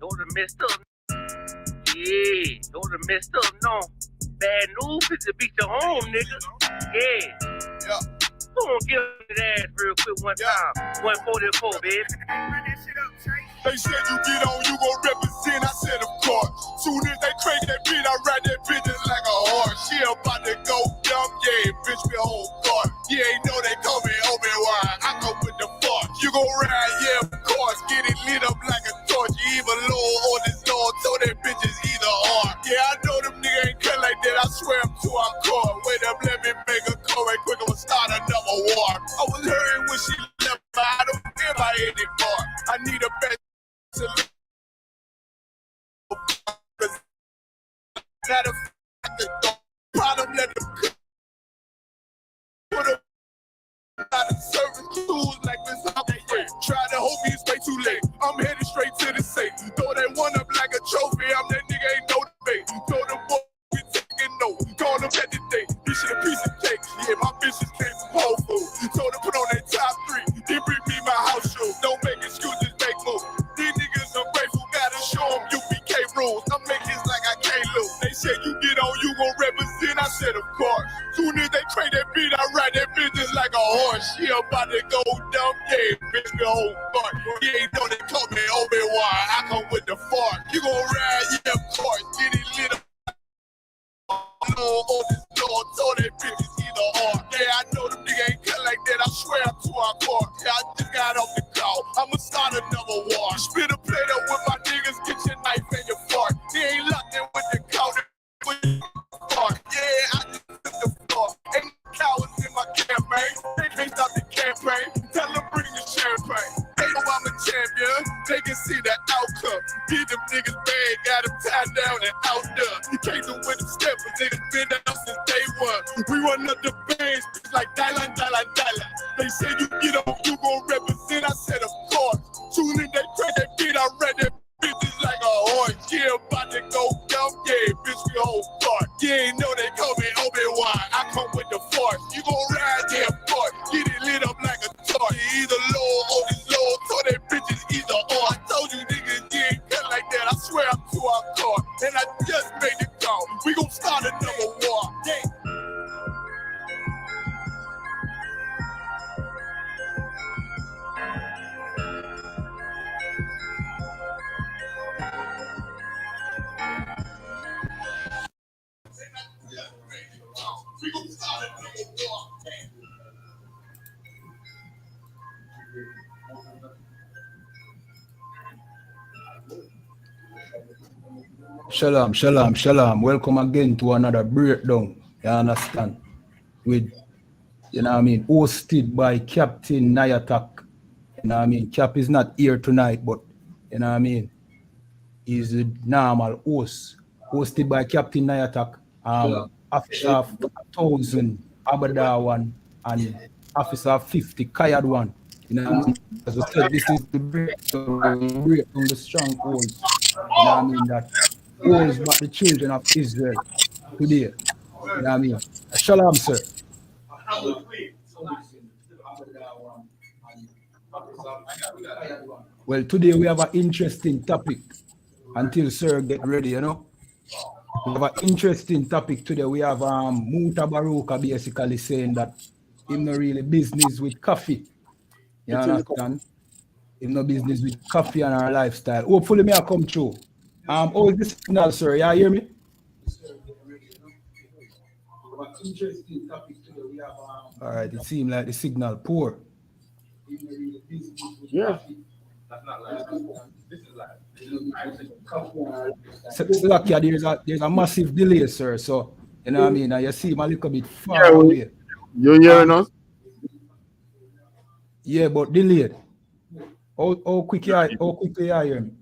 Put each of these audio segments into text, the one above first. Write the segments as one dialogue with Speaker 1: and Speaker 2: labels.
Speaker 1: Those are messed up. Yeah, those are messed up. No, bad news is to beat your home, nigga. Yeah. Go on, give him that ass real quick one time. 144, baby.
Speaker 2: They said you get on, you gon' represent. I said, of course. Soon as they crank that beat, I ride that bitch just like a horse. She about to go dumb, yeah, bitch, me whole guard. You ain't know they call me Obi-Wan. I come with the force. You gon' ride, yeah, of course. Get it lit up like a torch. You even low on this Lord, so that bitch is either or. Yeah, I know them niggas ain't cut like that. I swear I'm too hardcore. Wait up, let me make a call right quick. I'ma start another war. I was hurting when she left, but I don't care about it anymore. I need a better. Not a problem, let them put up out of service tools like this. Try to hope he's way too late. I'm headed straight to the safe. Throw that one up like a trophy. I'm that nigga, ain't no debate. Throw the boy, we taking note. Call him at the day. This shit a piece of cake. Yeah, my bitches came from Whole Foods. Told her put on that top 3. Then bring me my house shoes. Don't make excuses, make moves. These niggas ungrateful, gotta show them U.P.K rules. I'm making this like I can't lose. They said you get on, you gon' represent. I said, of course. Soon as they trade that beat, I ride that bitch just like a horse. She about to go dumb, yeah, bitch, the whole fuck. You ain't know they call me Obi-Wan. I come with the fart. You gon' ride, yeah, of course. Get it lit up. On this Lord, so that bitch is either or. Yeah, I know them niggas ain't cut like that. I swear I'm too hardcore. Yeah, I just got off the call. I'ma start another war. Spit a plate up with my niggas, get your knife and your fork. They ain't locked in with the counter. Yeah, I just took the floor. Ain't cowards in my campaign. They can't stop the campaign. Tell them bring the champagne. They know I'm a champion. They can see the outcome. Beat them niggas bad, got them tied down and out there. You can't do with them steppers. Niggas been down since day one. We run up the bands like Dylan. They say you get on, you gon' represent. I said, of course. Soon as they crack that beat, I read that bitch just like a horse. Yeah, about to go dumb, yeah, bitch, we whole start. You ain't know they call me Obi-Wan. I come with the force. You gon' ride, yeah, of course. Get it lit up like a torch. You either low or this low, so that bitch is either or. I told you niggas, you ain't cut like that. I swear I'm too hardcore. And I just made the call. We gon' start another war. Yeah.
Speaker 3: Shalom. Welcome again to another breakdown. You understand? With, you know what I mean, hosted by Captain I.S.U.P.K. You know what I mean? Cap is not here tonight, but, you know what I mean? He's a normal host. Hosted by Captain I.S.U.P.K. Officer of 1,000, Abada one, and Officer of 50, Kayad one. You know what I mean? As I said, this is the breakdown the strongholds. You know what I mean? That holds back the children of Israel today. You know what I mean? Shalom, sir. Well, today we have an interesting topic until sir get ready, you know. We have an interesting topic today. We have Muta Baruka basically saying that him no really business with coffee. You understand? Him no business with coffee and our lifestyle. Hopefully me I come through. How is the signal, sir? You hear me? Interesting topic today. We have all right, it seems like the signal poor.
Speaker 4: Yeah.
Speaker 3: So, there's a massive delay, sir. So you know what I mean? And you see him a little bit far away.
Speaker 4: You hearing us?
Speaker 3: Yeah, but delayed. How quickly you hear me?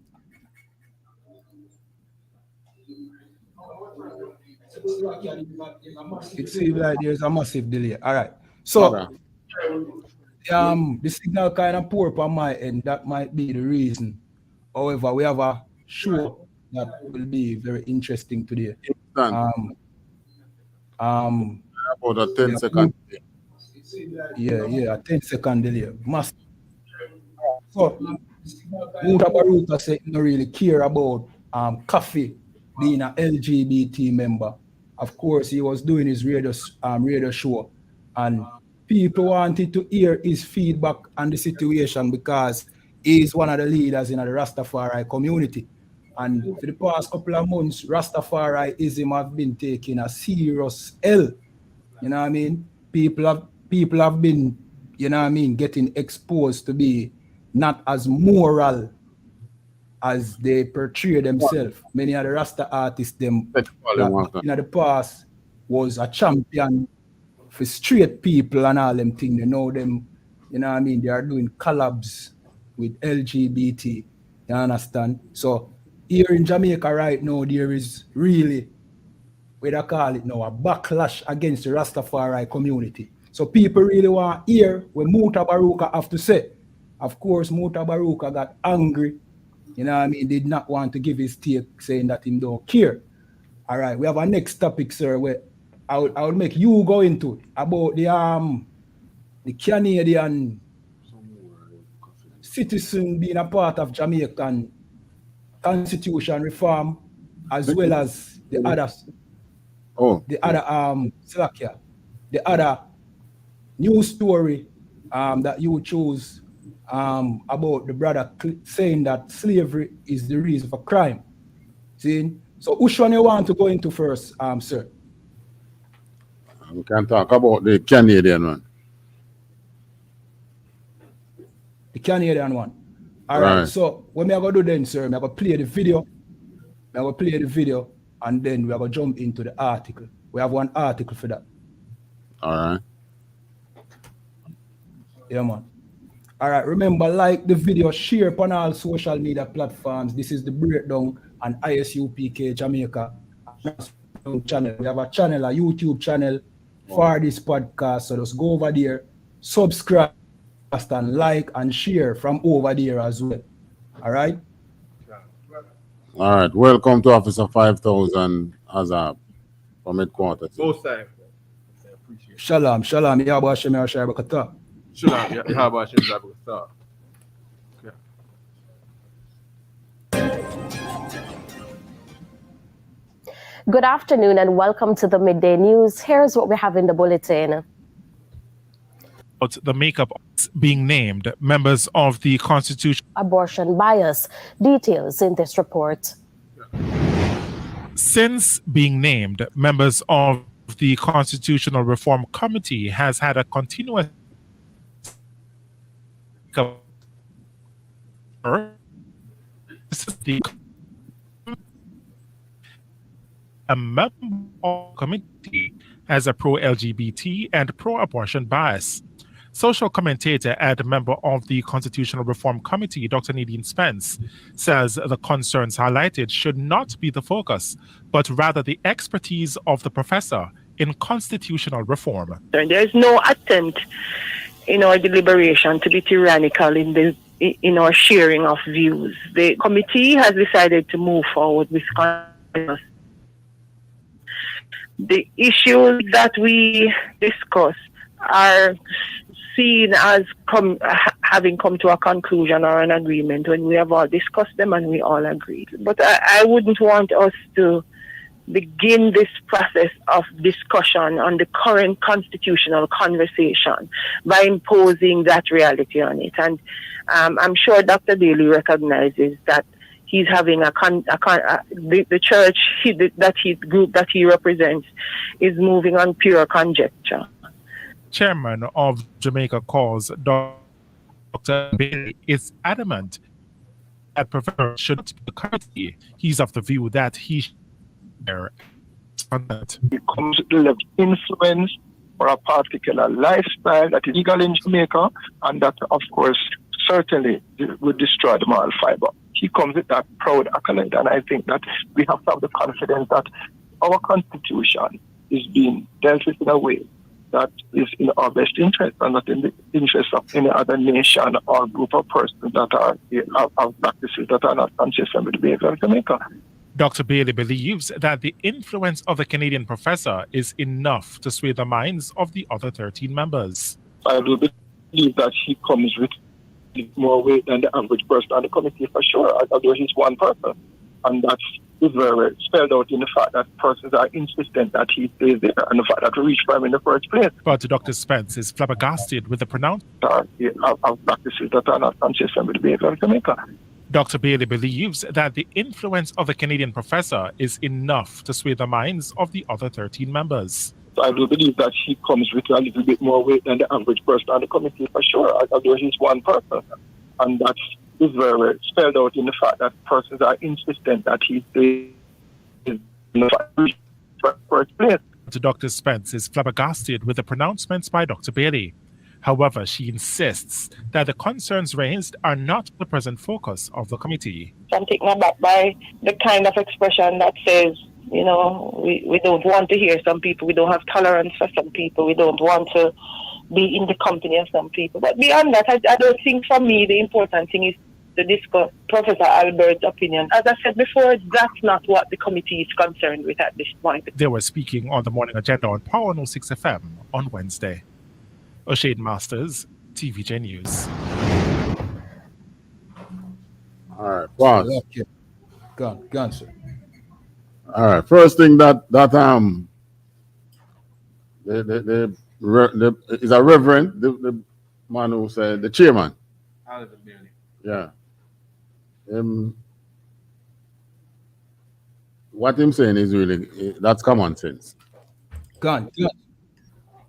Speaker 3: It seems like there's a massive delay. All right. So the signal kind of poor on my end. That might be the reason. However, we have a show that will be very interesting today.
Speaker 4: About a 10-second.
Speaker 3: Yeah, a 10-second delay. Massive. So Baruka said he don't really care about Coffee being an LGBT member. Of course, he was doing his radio show, and people wanted to hear his feedback on the situation because he's one of the leaders in the Rastafari community. And for the past couple of months, Rastafariism have been taking a serious L. You know what I mean? People have been, you know what I mean, getting exposed to be not as moral as they portray themselves. Many of the Rasta artists, them that in the past was a champion for straight people and all them things. They know them, you know what I mean? They are doing collabs with LGBT. You understand? So here in Jamaica right now, there is really, what I call it now, a backlash against the Rastafari community. So people really want to hear what Muta Baruka have to say. Of course, Muta Baruka got angry. You know what I mean? Did not want to give his take, saying that he don't care. All right, we have our next topic, sir, where I would make you go into it, about the Canadian citizen being a part of Jamaican constitution reform, as well as the other news story that you choose about the brother saying that slavery is the reason for crime. See? So which one you want to go into first, sir?
Speaker 4: We can talk about the Canadian one.
Speaker 3: The Canadian one. All right. So what me I going to do then, sir? Me I going to play the video. And then we are going to jump into the article. We have one article for that.
Speaker 4: All right.
Speaker 3: Yeah, man. All right. Remember, like the video, share upon all social media platforms. This is the breakdown on I.S.U.P.K Jamaica channel. We have a channel, a YouTube channel for this podcast. So just go over there, subscribe, and like and share from over there as well. All right.
Speaker 4: All right. Welcome to Officer 5000 Azab from headquarters.
Speaker 5: Both sides.
Speaker 3: Shalom. Yahweh Hashem Yahshua Barakatah.
Speaker 5: Shalom. Yahweh Hashem Barakatah.
Speaker 6: Good afternoon and welcome to the Midday News. Here's what we have in the bulletin.
Speaker 7: The makeup being named members of the Constitution.
Speaker 6: Abortion bias. Details in this report.
Speaker 7: Since being named, members of the Constitutional Reform Committee has had a continuous a member of the committee has a pro-LGBT and pro-abortion bias. Social commentator and member of the Constitutional Reform Committee, Dr. Nadine Spence, says the concerns highlighted should not be the focus, but rather the expertise of the professor in constitutional reform.
Speaker 8: There is no attempt in our deliberation to be tyrannical in our sharing of views. The committee has decided to move forward with consensus. The issues that we discuss are seen as having come to a conclusion or an agreement when we have all discussed them and we all agreed. But I wouldn't want us to begin this process of discussion on the current constitutional conversation by imposing that reality on it. And I'm sure Dr. Bailey recognizes that he's having the church, group that he represents is moving on pure conjecture.
Speaker 7: Chairman of Jamaica Cause, Dr. Bailey, is adamant that professor should not be a committee. He's of the view that he
Speaker 9: becomes the level of influence or a particular lifestyle that is legal in Jamaica, and that, of course, certainly would destroy the moral fiber. He comes with that proud accolade, and I think that we have to have the confidence that our constitution is being dealt with in a way that is in our best interest and not in the interest of any other nation or group of persons that have practices that are not consistent with the behavior of Jamaica.
Speaker 7: Dr. Bailey believes that the influence of the Canadian professor is enough to sway the minds of the other 13 members.
Speaker 9: I do believe that he comes with more weight than the average person on the committee for sure, although he's one person. And that's very spelled out in the fact that persons are insistent that he stays there and the fact that we reached for him in the first place.
Speaker 7: But Dr. Spence is flabbergasted with the pronouncement.
Speaker 9: I've practiced that are not consistent with the behavior of Jamaica.
Speaker 7: Dr. Bailey believes that the influence of the Canadian professor is enough to sway the minds of the other 13 members.
Speaker 9: So I do believe that he comes with a little bit more weight than the average person on the committee for sure, although he's one person. And that's very spelled out in the fact that persons are insistent that he stays in the first place.
Speaker 7: Dr. Spence is flabbergasted with the pronouncements by Dr. Bailey. However, she insists that the concerns raised are not the present focus of the committee.
Speaker 8: I'm taken aback by the kind of expression that says, you know, we don't want to hear some people, we don't have tolerance for some people, we don't want to be in the company of some people. But beyond that, I don't think for me the important thing is to discuss Professor Albert's opinion. As I said before, that's not what the committee is concerned with at this point.
Speaker 7: They were speaking on the morning agenda on Power 106 FM on Wednesday. O'Shane Masters, TVJ News.
Speaker 4: All right, pause.
Speaker 3: Okay. Go on, sir.
Speaker 4: All right, first thing that is a reverend, the man who said the chairman. Yeah. What I'm saying is really that's common sense.
Speaker 3: Go on.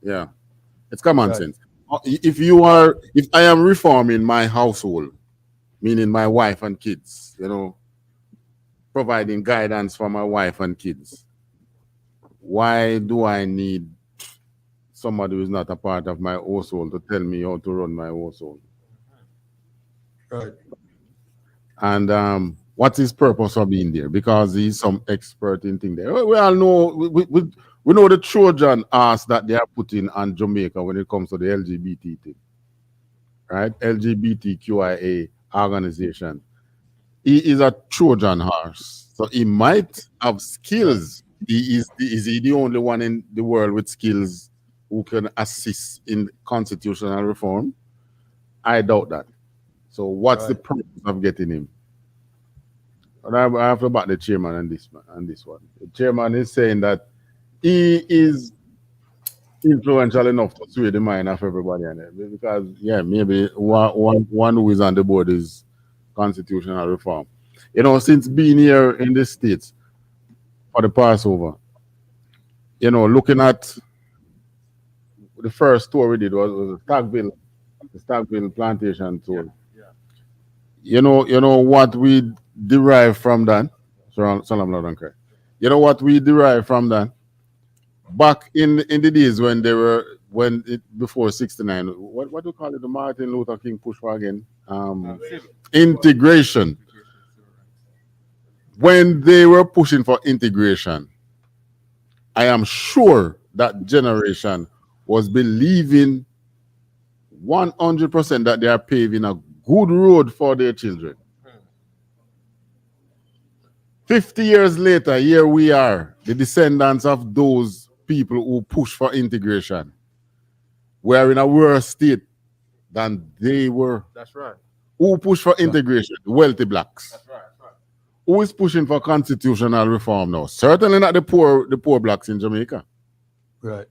Speaker 4: Yeah. It's common sense. If I am reforming my household, meaning my wife and kids, you know, providing guidance for my wife and kids, why do I need somebody who is not a part of my household to tell me how to run my household?
Speaker 3: Right.
Speaker 4: And what's his purpose of being there? Because he's some expert in things there. We all know, we know the Trojan ass that they are putting on Jamaica when it comes to the LGBT thing, right? LGBTQIA organization. He is a Trojan horse, so he might have skills. Is he the only one in the world with skills who can assist in constitutional reform? I doubt that. So what's the purpose of getting him? And I have to back the chairman on this one. The chairman is saying that he is influential enough to sway the mind of everybody on it. Because maybe one who is on the board is constitutional reform. You know, since being here in the States for the Passover, you know, looking at the first tour we did was the Stagville plantation tour. You know what we derived from that? SHALAM, loud and clear. You know what we derived from that? Back in the days when before 69, what do you call it? The Martin Luther King push for again? Integration. When they were pushing for integration, I am sure that generation was believing 100% that they are paving a good road for their children. 50 years later, here we are, the descendants of those people who push for integration. We are in a worse state than they were.
Speaker 5: That's right.
Speaker 4: Who push for integration? The wealthy blacks.
Speaker 5: That's right. That's right.
Speaker 4: Who is pushing for constitutional reform now? Certainly not the poor blacks in Jamaica.
Speaker 3: Right.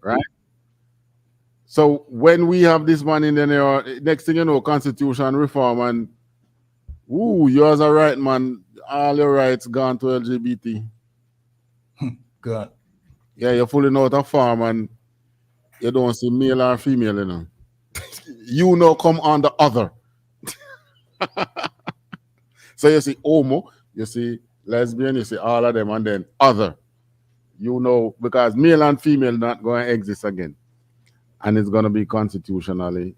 Speaker 4: So when we have this man in there, next thing you know, constitutional reform, and yours are right, man. All your rights gone to LGBT.
Speaker 3: God.
Speaker 4: Yeah, you're fooling out a farm and you don't see male or female, you know. You know, come on the other. So you see homo, you see lesbian, you see all of them, and then other. You know, because male and female not going to exist again. And it's going to be constitutionally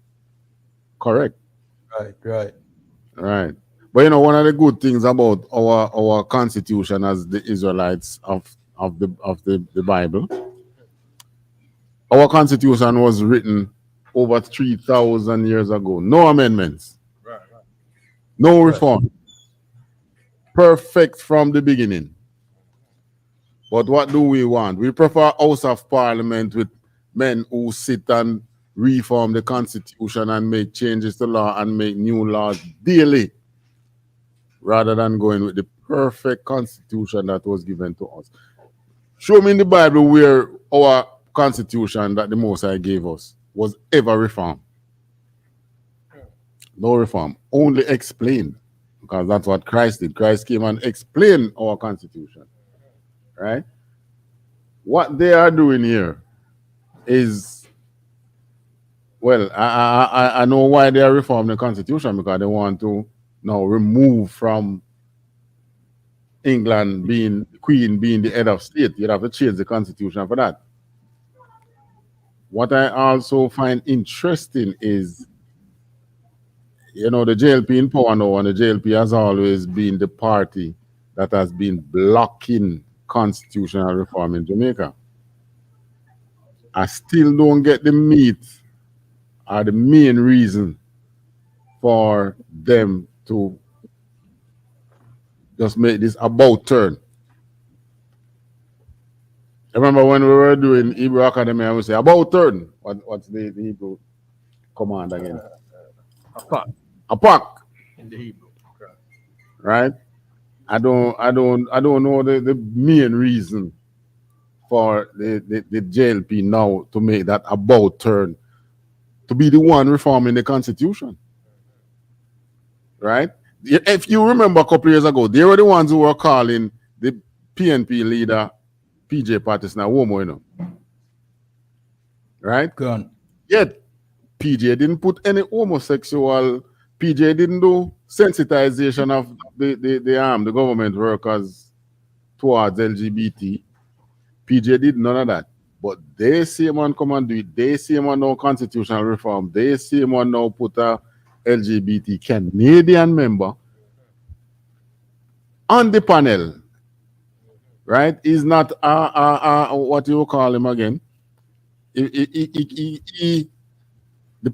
Speaker 4: correct. Right. But you know, one of the good things about our constitution as the Israelites of the Bible, our constitution was written over 3,000 years ago. No amendments.
Speaker 5: Right.
Speaker 4: No reform. Perfect from the beginning. But what do we want? We prefer House of Parliament with men who sit and reform the constitution and make changes to law and make new laws daily, rather than going with the perfect constitution that was given to us. Show me in the Bible where our constitution that the Most High gave us was ever reformed. No reform, only explained, because that's what Christ did. Christ came and explained our constitution, right? What they are doing here is, well, I know why they are reforming the constitution, because they want to now remove from England being Queen being the head of state. You'd have to change the constitution for that. What I also find interesting is, you know, the JLP in power now, and the JLP has always been the party that has been blocking constitutional reform in Jamaica. I still don't get the meat or the main reason for them to just make this about turn. I remember when we were doing Hebrew Academy, I would say about turn. What's the Hebrew command again? A.P.K.
Speaker 5: In the Hebrew.
Speaker 4: Right? I don't know the main reason for the JLP now to make that about turn, to be the one reforming the constitution. Right? If you remember a couple of years ago, they were the ones who were calling the PNP leader PJ Patterson a homo, you know. Right?
Speaker 3: Gone.
Speaker 4: Yet PJ didn't put any homosexual, PJ didn't do sensitization of the government workers towards LGBT. PJ did none of that. But they see him on come and do it. They see him on no constitutional reform. They see him on now put a LGBT Canadian member on the panel. Right? He's not what you call him again. The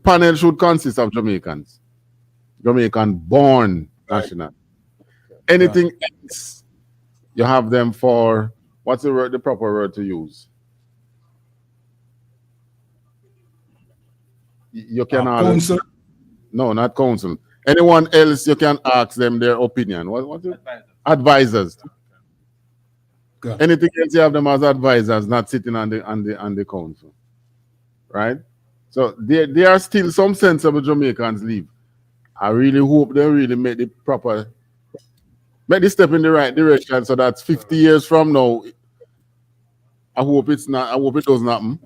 Speaker 4: panel should consist of Jamaicans. Jamaican born national. Anything else, you have them for, what's the word, the proper word to use? You can
Speaker 3: council.
Speaker 4: No, not council. Anyone else, you can ask them their opinion. What's it? Advisors. Okay. Anything else, you have them as advisors, not sitting on the council. Right? So there are still some sensible Jamaicans leave. I really hope they really make the step in the right direction, so that 50 years from now, I hope it doesn't happen,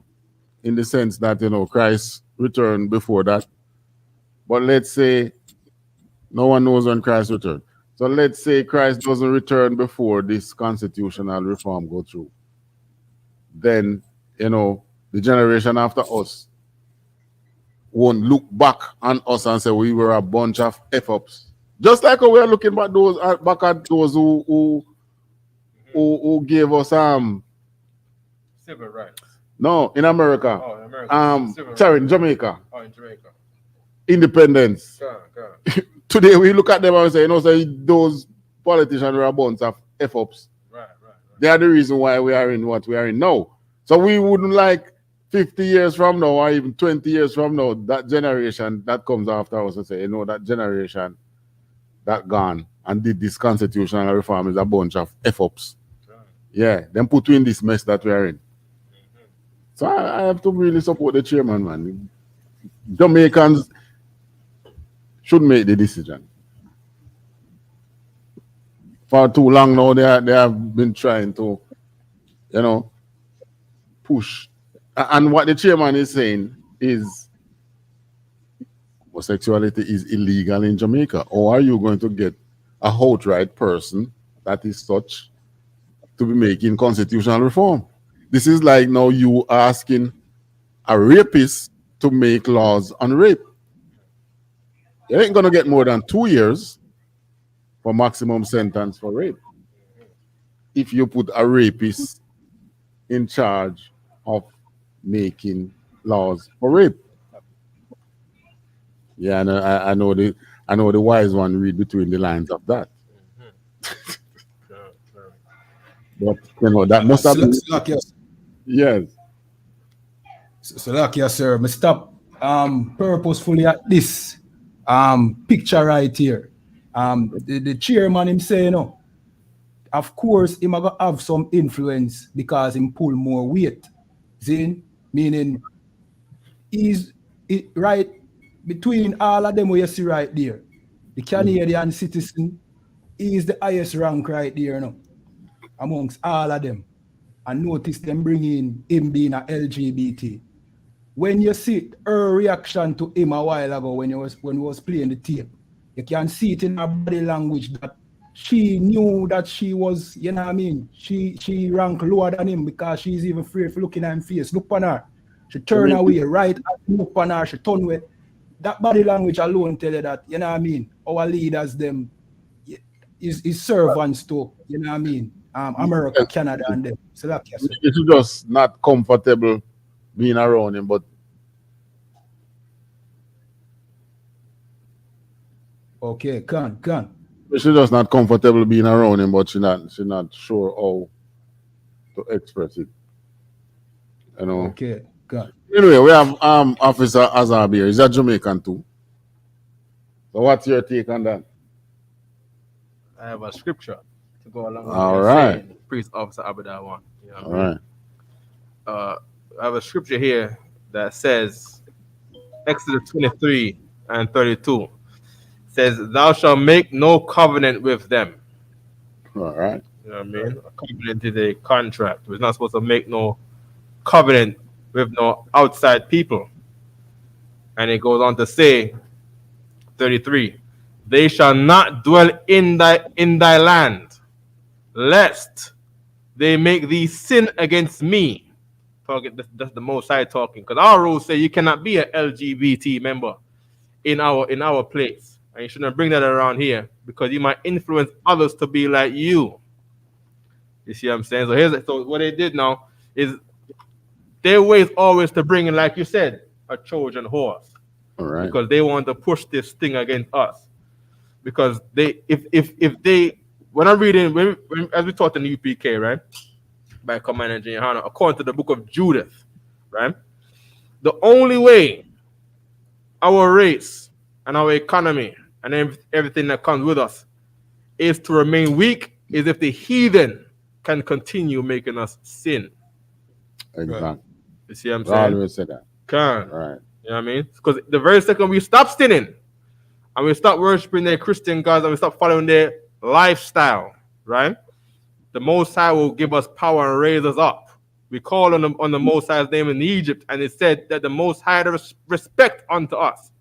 Speaker 4: in the sense that, you know, Christ returned before that. But let's say no one knows when Christ returned. So let's say Christ doesn't return before this constitutional reform go through. Then, you know, the generation after us won't look back on us and say we were a bunch of F-ups. Just like we are looking back at those who gave us
Speaker 5: civil rights.
Speaker 4: No, in America.
Speaker 5: Oh, in America.
Speaker 4: Sorry, in Jamaica.
Speaker 5: Oh, in Jamaica.
Speaker 4: Independence.
Speaker 5: God.
Speaker 4: Today we look at them and say, you know, those politicians were a bunch of F-ups.
Speaker 5: Right.
Speaker 4: They are the reason why we are in what we are in now. So we wouldn't like 50 years from now, or even 20 years from now, that generation that comes after us and say, you know, that generation that gone and did this constitutional reform is a bunch of F-ups. Right. Yeah, then put you in this mess that we are in. So I have to really support the chairman, man. Jamaicans should make the decision. For too long now, they have been trying to, you know, push. And what the chairman is saying is homosexuality is illegal in Jamaica. Or are you going to get a outright person that is such to be making constitutional reform? This is like now you asking a rapist to make laws on rape. You ain't going to get more than 2 years for maximum sentence for rape if you put a rapist in charge of making laws for rape. Yeah, I know the wise one read between the lines of that. But you know that must have been, yes.
Speaker 3: So like, yes, sir. purposefully at this picture right here. The chairman him say, you know, of course, him gonna have some influence because him pull more weight. See? Meaning he's right between all of them where you see right there. The Canadian citizen is the highest rank right there, you know, amongst all of them. And notice them bringing him being a LGBT. When you see her reaction to him a while ago when he was playing the tape, you can see it in her body language that she knew that she was, you know what I mean? She ranked lower than him because she's even afraid for looking at him face. Look on her. She turn away, right? Look on her, she turn away. That body language alone tell you that, you know what I mean? Our leaders, them, is servants to, you know what I mean? America, Canada, and them. So that's
Speaker 4: it's just not comfortable being around him, but
Speaker 3: okay, can.
Speaker 4: She's just not comfortable being around him, but she's not sure how to express it. You know.
Speaker 3: Okay, can.
Speaker 4: Anyway, we have Officer Azab here. Is that Jamaican too? So what's your take on that?
Speaker 5: I have a scripture to go along with
Speaker 4: All
Speaker 5: what
Speaker 4: right.
Speaker 5: you're saying, Priest Officer Abada one. You know
Speaker 4: All
Speaker 5: what I mean?
Speaker 4: right.
Speaker 5: I have a scripture here that says, Exodus 23 and 32 says, "Thou shalt make no covenant with them."
Speaker 4: All right.
Speaker 5: You know what I mean? A covenant is a contract. We're not supposed to make no covenant with no outside people. And it goes on to say, 33, "They shall not dwell in thy land, lest they make thee sin against me." That's the Most High talking. Because our rules say you cannot be an LGBT member in our place. And you shouldn't bring that around here because you might influence others to be like you. You see what I'm saying? So what they did now is their way is always to bring in, like you said, a Trojan horse.
Speaker 4: All right.
Speaker 5: Because they want to push this thing against us. Because if they, when I'm reading, as we taught in the U.P.K, right? By Commander YAHANNA, according to the book of Judith, right? The only way our race and our economy and everything that comes with us is to remain weak is if the heathen can continue making us sin.
Speaker 4: Exactly.
Speaker 5: You see what I'm
Speaker 4: I
Speaker 5: saying?
Speaker 4: always say that.
Speaker 5: Can.
Speaker 4: Right.
Speaker 5: You know what I mean? Because the very second we stop sinning and we stop worshiping their Christian gods and we stop following their lifestyle, right? The Most High will give us power and raise us up. We call on the Most High's name in Egypt, and it said that the Most High had respect unto us.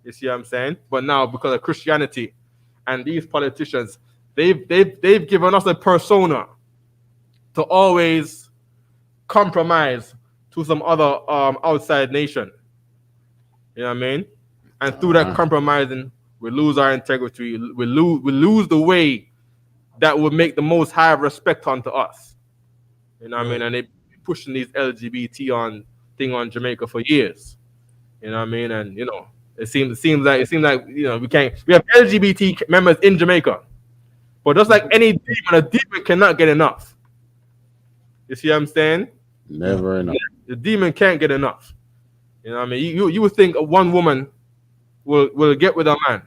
Speaker 5: You see what I'm saying? But now, because of Christianity and these politicians, they've given us a persona to always compromise to some other outside nation. You know what I mean? And through that compromising, we lose our integrity. We lose the way that would make the Most High respect unto us. You know what I mean? And they pushing these LGBT thing on Jamaica for years. You know what I mean? And you know, it seems like you know we have LGBT members in Jamaica, but just like any demon, a demon cannot get enough. You see what I'm saying?
Speaker 4: Never enough.
Speaker 5: The demon can't get enough. You know what I mean? You would think one woman will get with a man,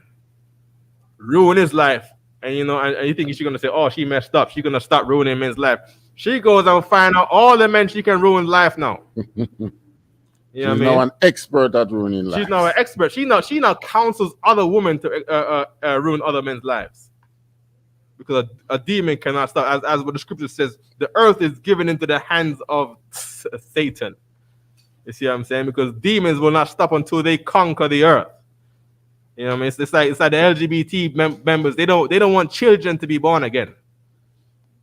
Speaker 5: ruin his life, and you know, and you think she's gonna say, "Oh, she messed up. She's gonna stop ruining men's life." She goes and find out all the men she can ruin life now. You know
Speaker 4: She's
Speaker 5: what I mean?
Speaker 4: now an expert at ruining lives.
Speaker 5: She's now an expert. She now counsels other women to ruin other men's lives. Because a demon cannot stop. As what the scripture says, the earth is given into the hands of Satan. You see what I'm saying? Because demons will not stop until they conquer the earth. You know what I mean? It's like the LGBT members. They don't want children to be born again.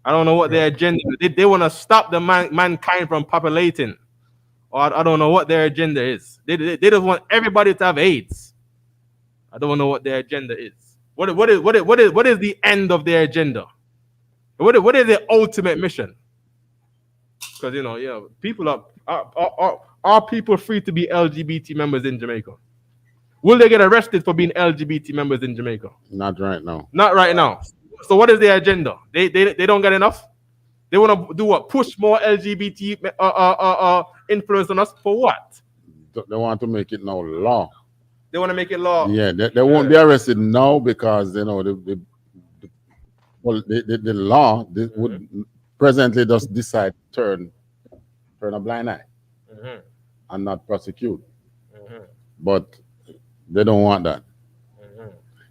Speaker 5: I don't know what their agenda is. They want to stop the mankind from populating. Or I don't know what their agenda is. They just want everybody to have AIDS. I don't know what their agenda is. What is the end of their agenda? What is their ultimate mission? Because you know, people are people free to be LGBT members in Jamaica? Will they get arrested for being LGBT members in Jamaica?
Speaker 4: Not right now.
Speaker 5: Not right now. So what is their agenda? They don't get enough. They want to do what? Push more LGBT influence on us for what?
Speaker 4: they want to make it now law.
Speaker 5: They want to make it law.
Speaker 4: Yeah, they won't be arrested now because the law would presently just decide turn a blind eye and not prosecute. But they don't want that.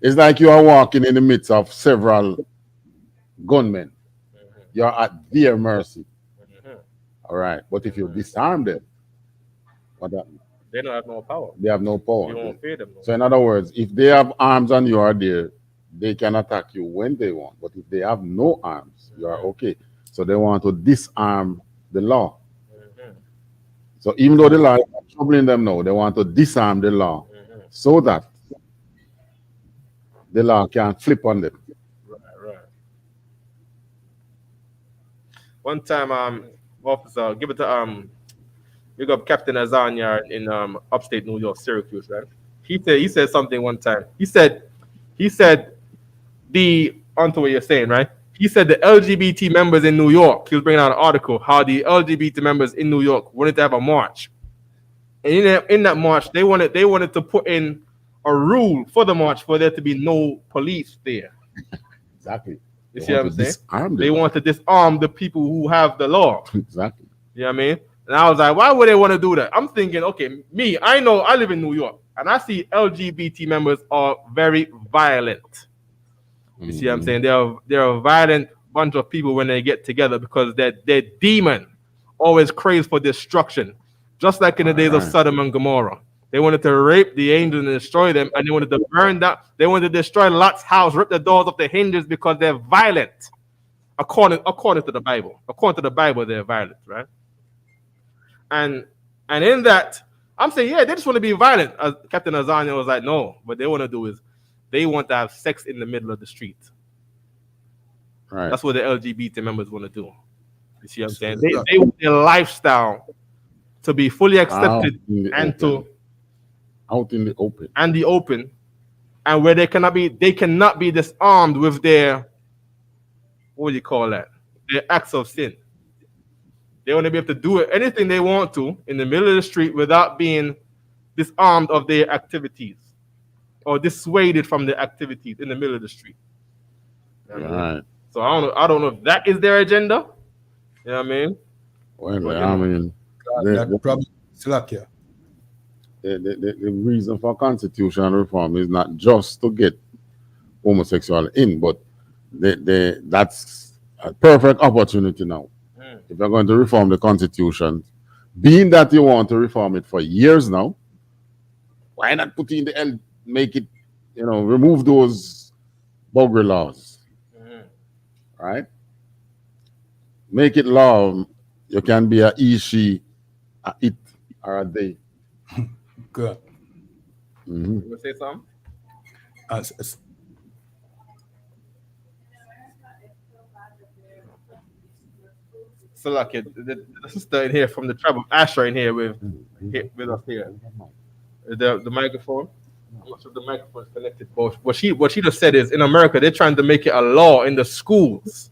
Speaker 4: It's like you are walking in the midst of several gunmen. You're at their mercy. All right. But if you disarm them, what happens?
Speaker 5: They don't have no power.
Speaker 4: They have no power.
Speaker 5: You won't fear them.
Speaker 4: So in other words, if they have arms and you are there, they can attack you when they want. But if they have no arms, you are okay. So they want to disarm the law. So even though the law is troubling them now, they want to disarm the law so that the law can flip on them.
Speaker 5: Right. One time, officer, give it to big up Captain Azania in upstate New York, Syracuse, right? He said something one time. He said onto what you're saying, right? He said the LGBT members in New York, he was bringing out an article, how the LGBT members in New York wanted to have a march. And in that march, they wanted to put in a rule for the march for there to be no police there.
Speaker 4: Exactly.
Speaker 5: You see what I'm saying? They want to disarm the people who have the law.
Speaker 4: Exactly.
Speaker 5: You know what I mean? And I was like, why would they want to do that? I'm thinking, okay, I know I live in New York, and I see LGBT members are very violent. You see what I'm saying? They're a violent bunch of people when they get together because they're demon, always craves for destruction. Just like in the days of Sodom and Gomorrah. They wanted to rape the angels and destroy them, and they wanted to burn down. They wanted to destroy Lot's house, rip the doors off the hinges because they're violent. According to the Bible. According to the Bible, they're violent, right? And in that, I'm saying, yeah, they just want to be violent. Captain Azania was like, no, what they want to do is they want to have sex in the middle of the street.
Speaker 4: Right.
Speaker 5: That's what the LGBT members want to do. You see what I'm saying? They want their lifestyle to be fully accepted
Speaker 4: out in the open.
Speaker 5: And the open. And where they cannot be disarmed with their, what do you call that? Their acts of sin. They want to be able to do anything they want to in the middle of the street without being disarmed of their activities or dissuaded from their activities in the middle of the street.
Speaker 4: Right.
Speaker 5: So I don't know if that is their agenda. You know what I mean?
Speaker 4: Well, I mean,
Speaker 3: that probably slack here.
Speaker 4: The reason for constitutional reform is not just to get homosexual in, but that's a perfect opportunity now. If you're going to reform the constitution, being that you want to reform it for years now, why not put in make it, remove those bugger laws, right? Make it law. You can be a he, she, a it, or a they.
Speaker 3: Good.
Speaker 5: You want to say something? So like the sister in here from the tribe of Asher in here with us here. The microphone. I'm not sure if the microphone is connected. But what she just said is in America they're trying to make it a law in the schools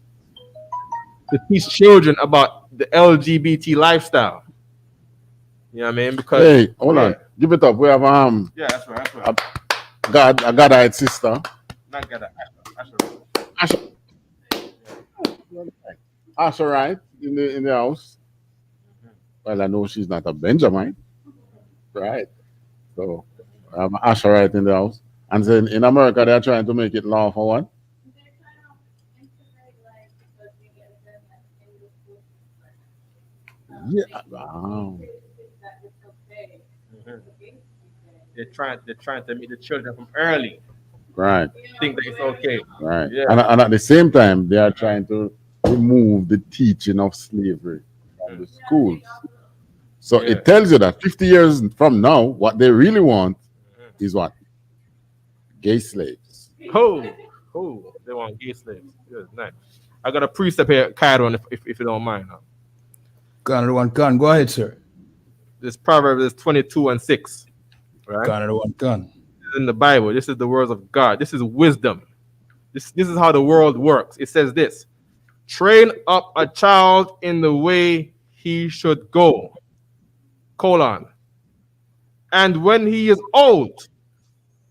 Speaker 5: to teach children about the LGBT lifestyle. You know what I mean? Because
Speaker 4: hey, hold on, give it up. We have
Speaker 5: yeah, that's right.
Speaker 4: a Godite sister.
Speaker 5: Not Godite,
Speaker 4: Asher. Asher, right? In the house. Well, I know she's not a Benjamin, right? So I'm Asher right in the house. And then in America, they're trying to make it law for what? Yeah. Wow.
Speaker 5: They're trying to meet the children from early.
Speaker 4: Right.
Speaker 5: Think that it's okay.
Speaker 4: Right.
Speaker 5: Yeah.
Speaker 4: And at the same time, they are trying to remove the teaching of slavery from the schools. So it tells you that 50 years from now, what they really want is what? Gay slaves.
Speaker 5: Oh, they want gay slaves. Good, nice. I got a precept here, Cairo, if you don't mind.
Speaker 3: Canada one can. Go ahead, sir.
Speaker 5: This proverb is 22:6. Right?
Speaker 3: Canada one can.
Speaker 5: This is in the Bible. This is the words of God. This is wisdom. This is how the world works. It says this: train up a child in the way he should go. And when he is old,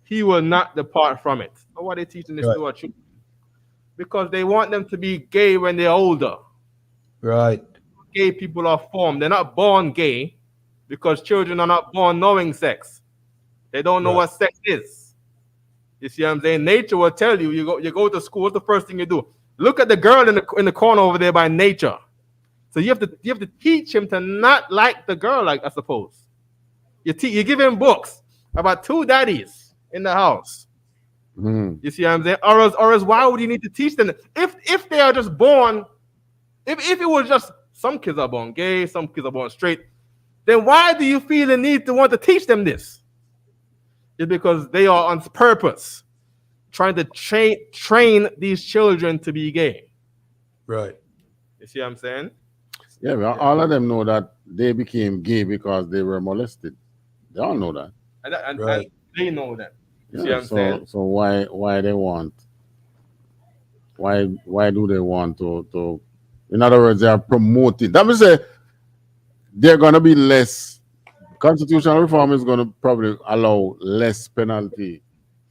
Speaker 5: he will not depart from it. So why are they teaching this to our children? Because they want them to be gay when they're older.
Speaker 3: Right.
Speaker 5: Gay people are formed. They're not born gay because children are not born knowing sex. They don't know what sex is. You see what I'm saying? Nature will tell you. You go to school. What's the first thing you do? Look at the girl in the corner over there by nature. So you have to teach him to not like the girl, like I suppose. You give him books about two daddies in the house. You see what I'm saying? Or else why would you need to teach them? If they are just born, if it was just some kids are born gay, some kids are born straight, then why do you feel the need to want to teach them this? It's because they are on purpose trying to train these children to be gay.
Speaker 3: Right.
Speaker 5: You see what I'm saying?
Speaker 4: Yeah, well, all of them know that they became gay because they were molested. They all know that.
Speaker 5: And they know that. You see what I'm saying?
Speaker 4: So why they want? Why do they want to? In other words, they are promoting. That means they're gonna be less. Constitutional reform is gonna probably allow less penalty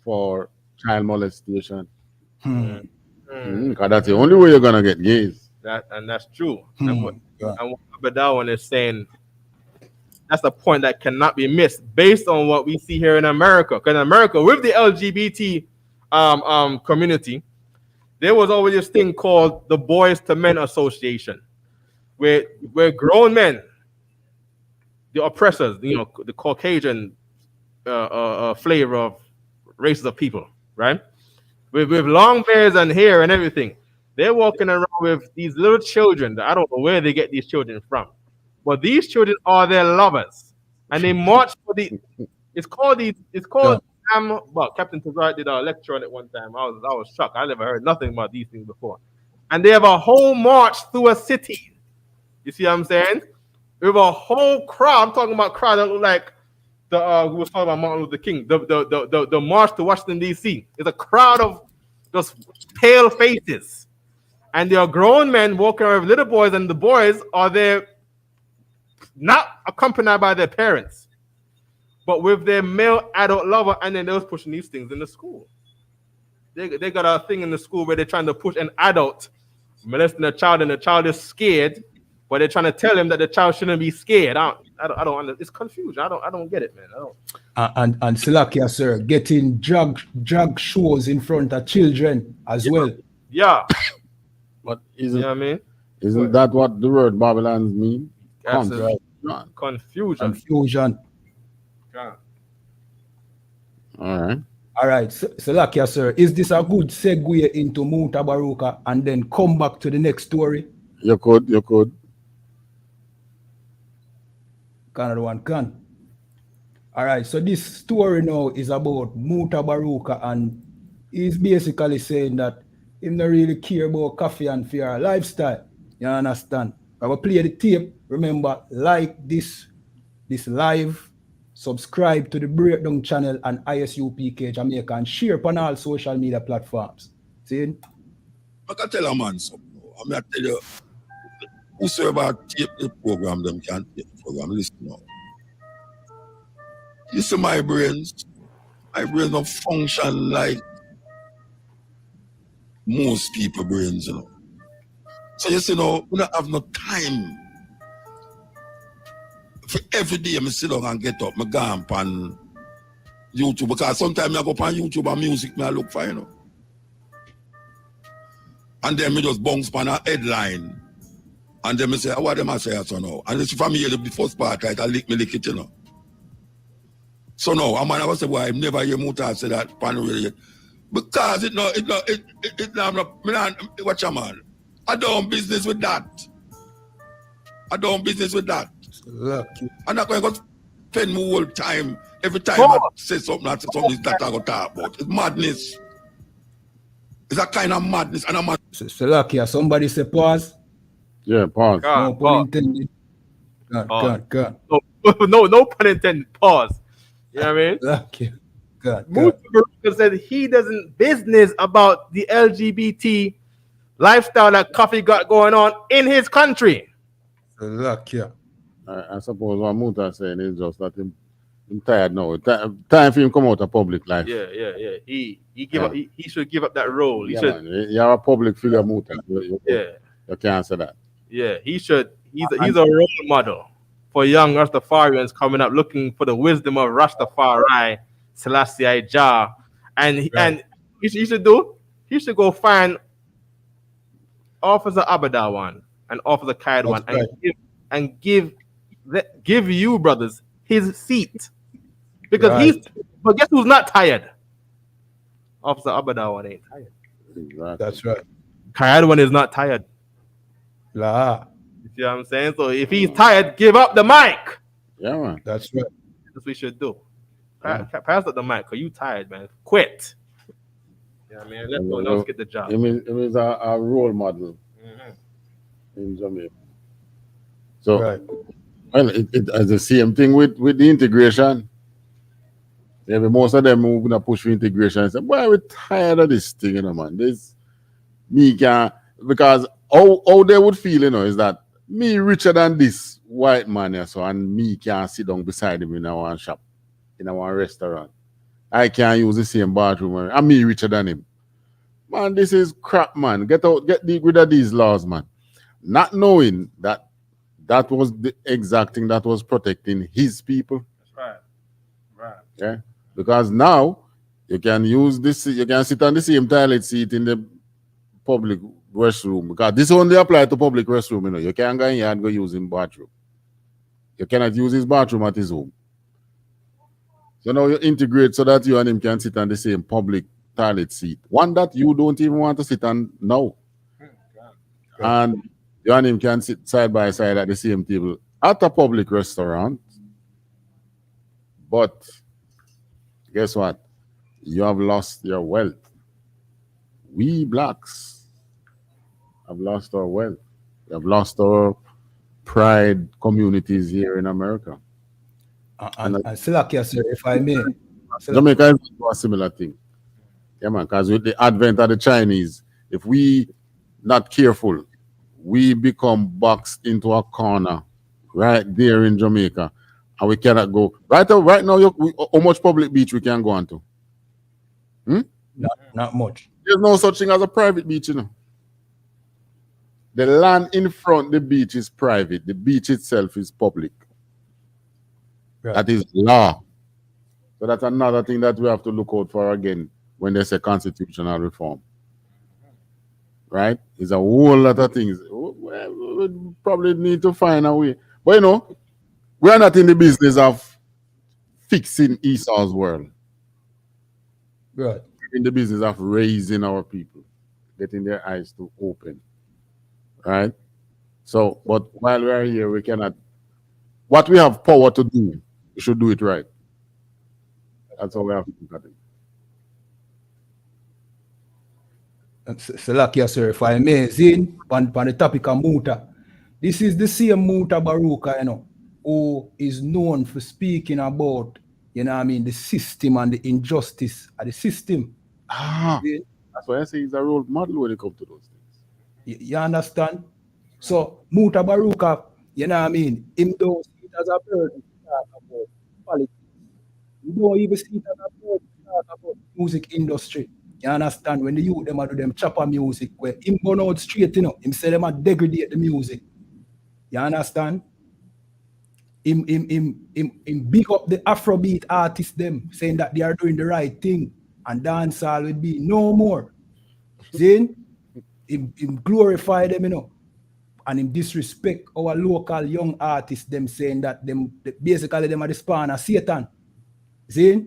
Speaker 4: for child molestation. Because that's the only way you're gonna get gays.
Speaker 5: That's true. And what Abadawan is saying, that's a point that cannot be missed based on what we see here in America. Because in America, with the LGBT community, there was always this thing called the Boys to Men Association, where grown men, the oppressors, the Caucasian flavor of races of people, right? With long beards and hair and everything. They're walking around with these little children. I don't know where they get these children from. But these children are their lovers. And they march for well, Captain Tazar did a lecture on it one time. I was shocked. I never heard nothing about these things before. And they have a whole march through a city. You see what I'm saying? We have a whole crowd. I'm talking about crowd that look like who was talking about Martin Luther King. The march to Washington, D.C. It's a crowd of just pale faces. And there are grown men walking around with little boys, and the boys are there not accompanied by their parents, but with their male adult lover, and then they're pushing these things in the school. They got a thing in the school where they're trying to push an adult molesting a child, and the child is scared, but they're trying to tell him that the child shouldn't be scared. I don't understand. It's confusion. I don't get it, man. I don't.
Speaker 3: And Silakia, sir, getting drag shows in front of children as well.
Speaker 5: Yeah.
Speaker 4: But
Speaker 5: you know what I mean?
Speaker 4: Isn't that what the word Babylon mean?
Speaker 5: Confusion.
Speaker 4: Yeah. All
Speaker 3: right. So Lakia, sir, is this a good segue into Mutabaruka and then come back to the next story?
Speaker 4: You could.
Speaker 3: Canada one can. All right. So this story now is about Mutabaruka, and he's basically saying that he don't really care about coffee and fair lifestyle. You understand? I will play the tape. Remember, like this live, subscribe to the Breakdown channel and I.S.U.P.K Jamaica, and share upon all social media platforms. See?
Speaker 2: I can tell a man something. I'm going to tell you, whosoever tape the program, them can tape the program. Listen now. You see my brains don't function like most people brains, So you see now, we don't have no time. For every day I sit down and get up, I go on YouTube, because sometimes I go on YouTube and music I look for, And then I just bounce on a headline. And then I say, what am I saying so now? And if I hear the first part, I lick it, So now, I'm going to say, well, I've never heard Muta say that pan radio. Because watch a man. I don't business with that. I'm not going to spend my whole time, every time I say something that I go talk about. It's madness. It's a kind of madness. And I'm
Speaker 3: Salakia, somebody say pause?
Speaker 4: Yeah, pause.
Speaker 3: No pun intended. God.
Speaker 5: No pun intended. Pause. You know what I mean?
Speaker 3: Okay.
Speaker 5: Muta said he doesn't business about the LGBT lifestyle that Coffee got going on in his country.
Speaker 3: Salakia.
Speaker 4: I suppose what Muta saying is just that I'm tired now. Time for him come out of public life.
Speaker 5: Yeah. He give up. He should give up that role. He
Speaker 4: Yeah,
Speaker 5: should.
Speaker 4: man. You're a public figure, Muta. You can't answer that.
Speaker 5: Yeah, he should. He's a role model for young Rastafarians coming up, looking for the wisdom of Rastafari, Selassie Jah, and he should do. He should go find Officer Abadawan and Officer Kaidwan and give you brothers his seat because But guess who's not tired? Officer Abadawan ain't tired.
Speaker 4: Exactly.
Speaker 3: That's right.
Speaker 5: Kaidwan is not tired.
Speaker 3: La.
Speaker 5: You see what I'm saying? So if he's tired, give up the mic.
Speaker 4: Yeah, man.
Speaker 3: That's right.
Speaker 5: That's what we should do. Pass up the mic, because you tired, man. Quit. Yeah, man. Let's go. Let's get the job.
Speaker 4: It means a role model in Jamaica. So, well, it's the same thing with the integration. Yeah, but most of them who gonna push for integration and say, "Boy, we're tired of this thing, man. This me can because how they would feel, is that me richer than this white man here, so and me can sit down beside him in our shop, in our restaurant. I can't use the same bathroom, and me richer than him. Man, this is crap, man. Get rid of these laws, man. Not knowing that was the exact thing that was protecting his people.
Speaker 5: That's right.
Speaker 4: Yeah. Because now you can use this, you can sit on the same toilet seat in the public restroom. Because this only applies to public restroom, You can't go in here and go use his bathroom. You cannot use his bathroom at his home. So now you integrate so that you and him can sit on the same public toilet seat. One that you don't even want to sit on now. And you and him can sit side by side at the same table at a public restaurant. But guess what? You have lost your wealth. We blacks have lost our wealth. We have lost our pride communities here in America.
Speaker 3: And Silakia, sir, if I may.
Speaker 4: Jamaica is a similar thing. Yeah, man, because with the advent of the Chinese, if we not careful, we become boxed into a corner right there in Jamaica, and we cannot go. Right now, how much public beach we can go on to?
Speaker 3: Not much.
Speaker 4: There's no such thing as a private beach, The land in front of the beach is private. The beach itself is public. Right. That is law. So that's another thing that we have to look out for again when they say constitutional reform. Right? It's a whole lot of things. We probably need to find a way. But we are not in the business of fixing Esau's world.
Speaker 3: Right.
Speaker 4: We're in the business of raising our people, getting their eyes to open. Right? So, but while we are here, we cannot. What we have power to do, we should do it right. That's how we have to look at it.
Speaker 3: Salakia, sir, if I may, Zin, on the topic of Muta. This is the same Muta Baruka, who is known for speaking about, the system and the injustice of the system.
Speaker 4: That's why I say he's a role model when it comes to those things.
Speaker 3: You understand? So, Muta Baruka, him don't see it as a burden to talk about politics. You don't even see it as a burden to talk about music industry. You understand? When the youth them do them chopper music, where him burn out straight, him say them degrade the music. You understand? Him big up the Afrobeat artists them, saying that they are doing the right thing, and dancehall will be no more. See? Him glorify them, and him disrespect our local young artists, them saying that basically them are the spawn of Satan. See?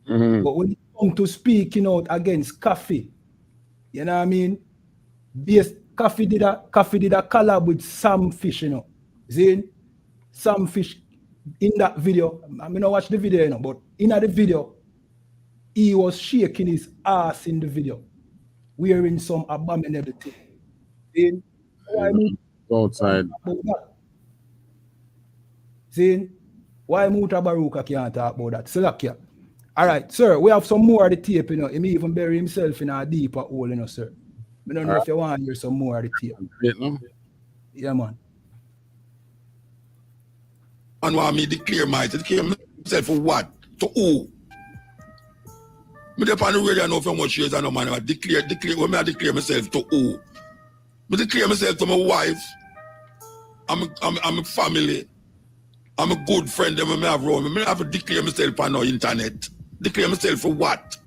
Speaker 3: Mm-hmm. But when it comes to speaking out against Coffee, you know what I mean? Coffee did a collab with Sam Fish, See? Sam Fish in that video, I'm gonna watch the video, but in the video, he was shaking his ass in the video, wearing some abominable thing. See?
Speaker 4: Outside.
Speaker 3: See? Why Muta Baruka can't talk about that? Salakia. All right, sir, we have some more of the tape, He may even bury himself in a deeper hole, sir. I don't know if you want to hear some more of the tape. Yeah, man.
Speaker 2: And want me declare my Myself for what? To who? Me dey on the radio know for much years and no man. I declare when I declare myself to who? Me declare myself to my wife. I'm a family. I'm a good friend. Them me have around me. I have to declare myself on the internet. Declare myself for what?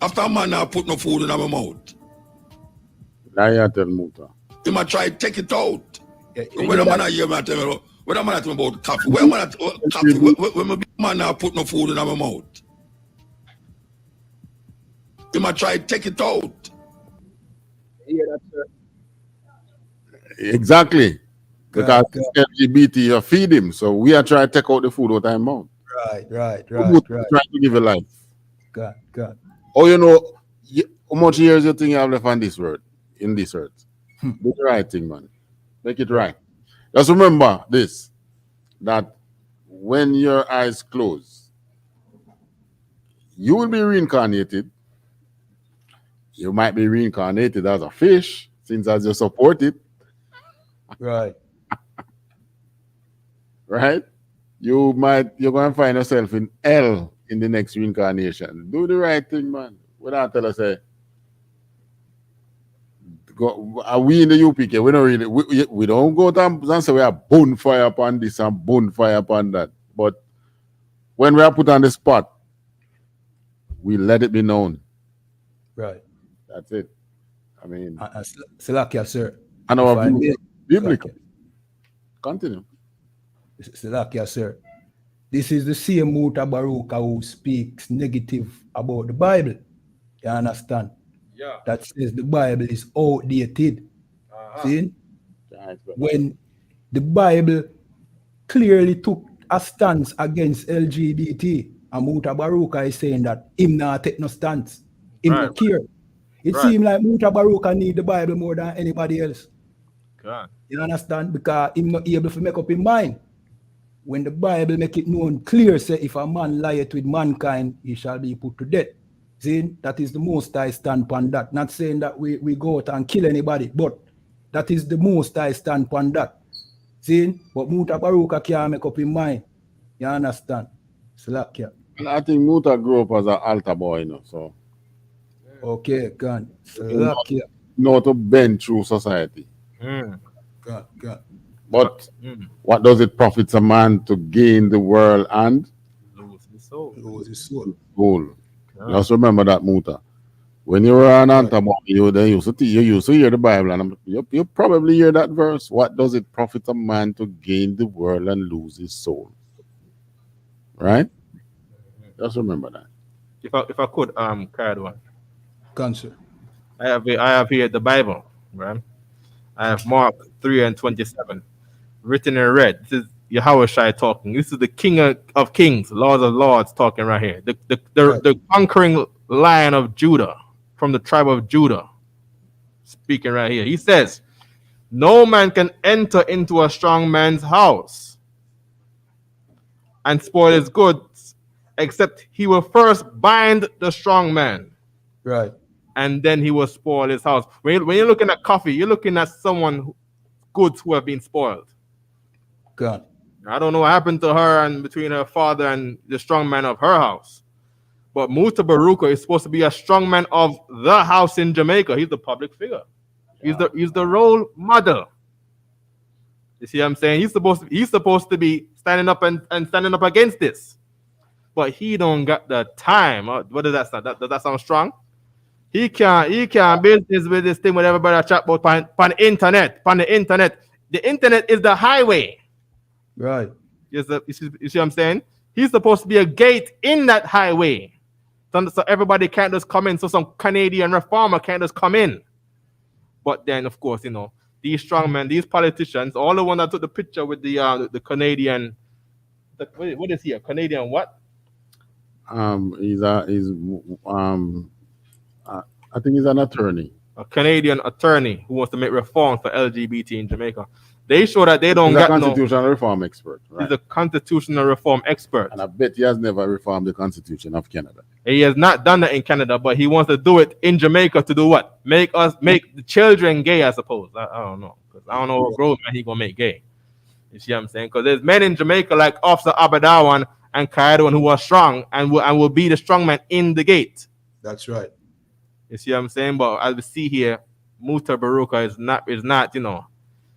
Speaker 2: After a man I put no food in my mouth.
Speaker 4: Now you tell Muta.
Speaker 2: He might try to take it out.
Speaker 3: Yeah,
Speaker 2: when a man I hear me tell me, when a man tell me about coffee, when a man coffee, when a man I put no food in my mouth. He might try to take it out.
Speaker 3: Yeah, that's
Speaker 4: Exactly. Because LGBT, you feed him. So we are trying to take out the food out of his mouth.
Speaker 3: right.
Speaker 4: Trying to give a life.
Speaker 3: God.
Speaker 4: Oh, you know, how much years you think you have left on this earth? In this earth? Do the right thing, man. Make it right. Just remember this, that when your eyes close, you will be reincarnated. You might be reincarnated as a fish, since as you support it.
Speaker 3: Right.
Speaker 4: Right? You're going to find yourself in hell in the next reincarnation. Do the right thing, man. Without tell us, are we in the UPK? We don't really, we don't go down and say we are bonfire upon this and bonfire upon that. But when we are put on the spot, we let it be known.
Speaker 3: Right.
Speaker 4: That's it. I mean,
Speaker 3: Salakia, sir.
Speaker 4: And our view, biblical. Continue.
Speaker 3: Salakia, sir. This is the same Muta Baruka who speaks negative about the Bible. You understand?
Speaker 5: Yeah.
Speaker 3: That says the Bible is outdated. See? When the Bible clearly took a stance against LGBT, and Muta Baruka is saying that him not take no stance. Him not care. It seems like Muta Baruka need the Bible more than anybody else.
Speaker 5: God.
Speaker 3: You understand? Because him not able to make up his mind. When the Bible make it known clear, say if a man lieth with mankind, he shall be put to death. See, that is the most I stand upon that. Not saying that we go out and kill anybody, but that is the most I stand upon that. See, but Muta Baruka can't make up his mind. You understand? Slakia.
Speaker 4: And I think Muta grew up as an altar boy, you know, so.
Speaker 3: Okay, gone. Slakia.
Speaker 4: Not to bend through society.
Speaker 3: God.
Speaker 4: But what does it profit a man to gain the world and
Speaker 5: lose his soul?
Speaker 4: Just remember that, Muta. When you were an antaboy, you used to hear the Bible, and you probably hear that verse. What does it profit a man to gain the world and lose his soul? Right? Just remember that.
Speaker 5: If I could carry one.
Speaker 3: Cancer.
Speaker 5: I have here the Bible, right? I have Mark 3:27, written in red. This is Yahawashi talking. This is the King of Kings, Lord of Lords talking right here. The conquering Lion of Judah, from the tribe of Judah, speaking right here. He says, "No man can enter into a strong man's house and spoil his goods, except he will first bind the strong man."
Speaker 3: Right.
Speaker 5: And then he will spoil his house. When you're looking at coffee, you're looking at someone goods who have been spoiled.
Speaker 3: God.
Speaker 5: I don't know what happened to her and between her father and the strong man of her house. But Muta Baruka is supposed to be a strong man of the house in Jamaica. He's the public figure. He's the role model. You see what I'm saying? He's supposed to be standing up and standing up against this. But he don't got the time. What does that sound? Does that sound strong? He can't business with this thing with everybody chat about on the internet. On the internet. The internet is the highway.
Speaker 3: Right.
Speaker 5: You see what I'm saying? He's supposed to be a gate in that highway. So everybody can't just come in. So some Canadian reformer can't just come in. But then, of course, you know, these strongmen, these politicians, all the one that took the picture with the Canadian, what is he? A Canadian what?
Speaker 4: I think he's an attorney.
Speaker 5: A Canadian attorney who wants to make reform for LGBT in Jamaica. They show that they don't
Speaker 4: he's
Speaker 5: got
Speaker 4: a constitutional reform expert. Right?
Speaker 5: He's a constitutional reform expert.
Speaker 4: And I bet he has never reformed the Constitution of Canada.
Speaker 5: He has not done that in Canada, but he wants to do it in Jamaica to do what? Make the children gay, I suppose. I don't know. Because I don't know what grown man he gonna make gay. You see what I'm saying? Because there's men in Jamaica like Officer Abadawan and Kaidoan who are strong and will be the strong man in the gate.
Speaker 3: That's right.
Speaker 5: You see what I'm saying? But as we see here, Muta Baruka is not, you know,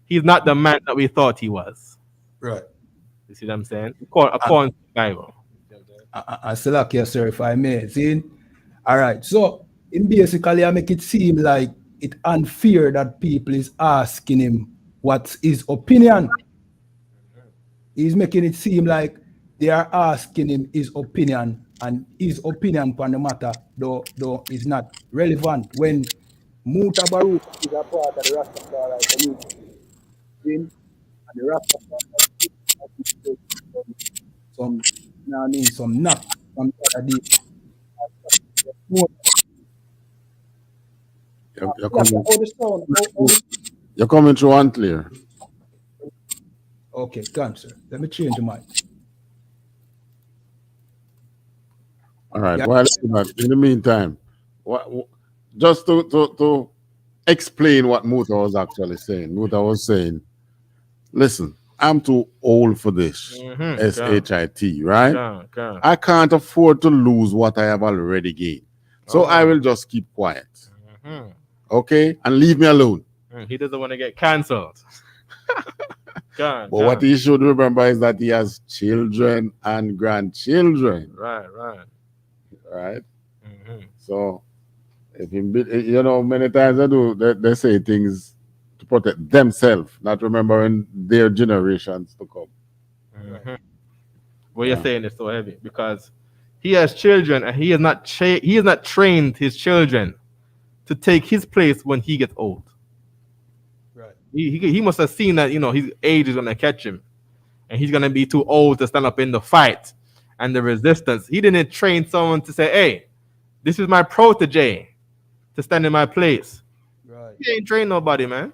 Speaker 5: he's not the man that we thought he was.
Speaker 3: Right.
Speaker 5: You see what I'm saying? According to the Bible.
Speaker 3: I still like here, sir, if I may. See? All right. So, in basically, I make it seem like it's unfair that people is asking him what's his opinion. He's making it seem like they are asking him his opinion, and his opinion on the matter, though is not relevant when Muta Baruch is a part of the Rastafari community. And the Rastafari some, you know what I mean, some knock from the other day.
Speaker 4: You're coming through unclear.
Speaker 3: Okay, come, sir. Let me change the mic.
Speaker 4: All right. Yeah. Well, in the meantime, just to explain what Muta was actually saying. Muta was saying, listen, I'm too old for this. SHIT, right? I can't afford to lose what I have already gained. So I will just keep quiet. Okay? And leave me alone.
Speaker 5: He doesn't want to get cancelled.
Speaker 4: But what he should remember is that he has children and grandchildren. Right? So, if he, you know, many times they say things to protect themselves, not remembering their generations to come.
Speaker 5: What you're saying is so heavy because he has children and he has not trained his children to take his place when he gets old.
Speaker 3: Right.
Speaker 5: He must have seen that, you know, his age is gonna catch him, and he's gonna be too old to stand up in the fight and the resistance. He didn't train someone to say, "Hey, this is my protege to stand in my place." Right. He ain't trained nobody, man.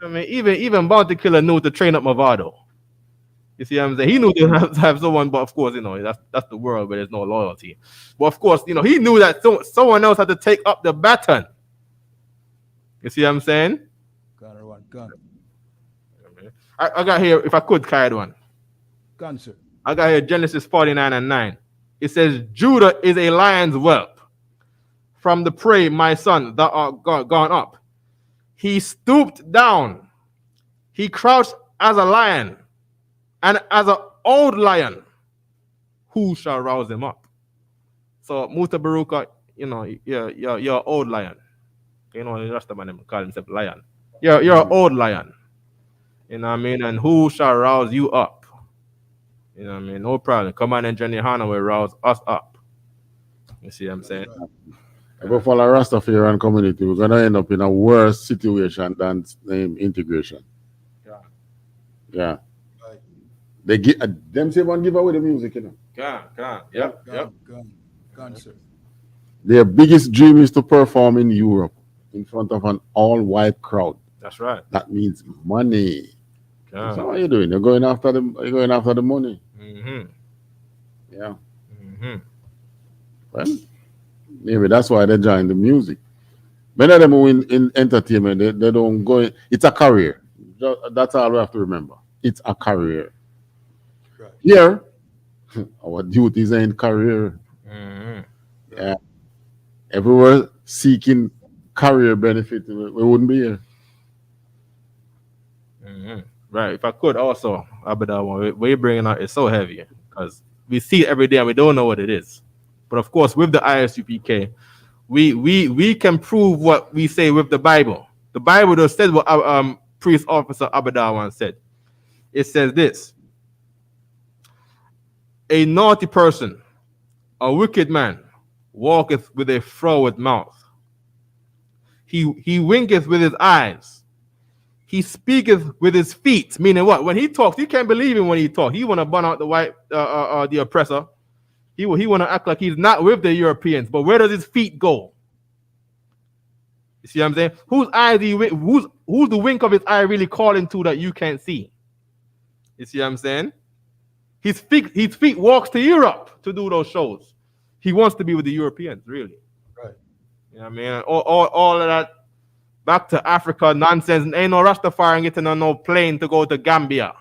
Speaker 5: I mean, even Bounty Killer knew to train up Movado. You see what I'm saying? He knew to have someone, but of course, you know, that's the world where there's no loyalty. But of course, you know, he knew that someone else had to take up the baton. You see what I'm saying?
Speaker 3: Gun.
Speaker 5: I got here, if I could, carry one.
Speaker 3: Gun, sir. I
Speaker 5: got here Genesis 49:9. It says, Judah is a lion's whelp. From the prey, my son, thou art gone up. He stooped down. He crouched as a lion. And as an old lion, who shall rouse him up? So, Muta Baruka, you know, you're an old lion. You know, the rest of them call himself lion. You're an old lion. You know what I mean? And who shall rouse you up? You know what I mean? No problem. Come on and YAHANNA will rouse us up. You see what I'm saying?
Speaker 4: If we follow Rastafarian community, we're going to end up in a worse situation than integration. Yeah. They give them say one give away the music, you know.
Speaker 3: Gone, sir.
Speaker 4: Their biggest dream is to perform in Europe in front of an all-white crowd.
Speaker 5: That's right.
Speaker 4: That means money. So what are you doing? You're going after the money. Yeah. Well, maybe that's why they join the music. Many of them who in entertainment, they don't go in. It's a career. That's all we have to remember. It's a career. Right. Here, our duties are in career. Yeah. Everywhere seeking career benefit, we wouldn't be here.
Speaker 5: Right. If I could also, Abadawan, what you're bringing out is so heavy because we see it every day and we don't know what it is. But of course, with the I.S.U.P.K, we can prove what we say with the Bible. The Bible does says what priest officer Abadawan said. It says this: a naughty person, a wicked man, walketh with a froward mouth. He winketh with his eyes. He speaketh with his feet. Meaning what? When he talks, you can't believe him when he talks. He want to burn out the oppressor. He want to act like he's not with the Europeans. But where does his feet go? You see what I'm saying? Whose eye do you wink? Who's the wink of his eye really calling to that you can't see? You see what I'm saying? His feet walks to Europe to do those shows. He wants to be with the Europeans, really.
Speaker 3: Right.
Speaker 5: You know what I mean? All of that back to Africa nonsense. Ain't no Rastafari getting on no plane to go to Gambia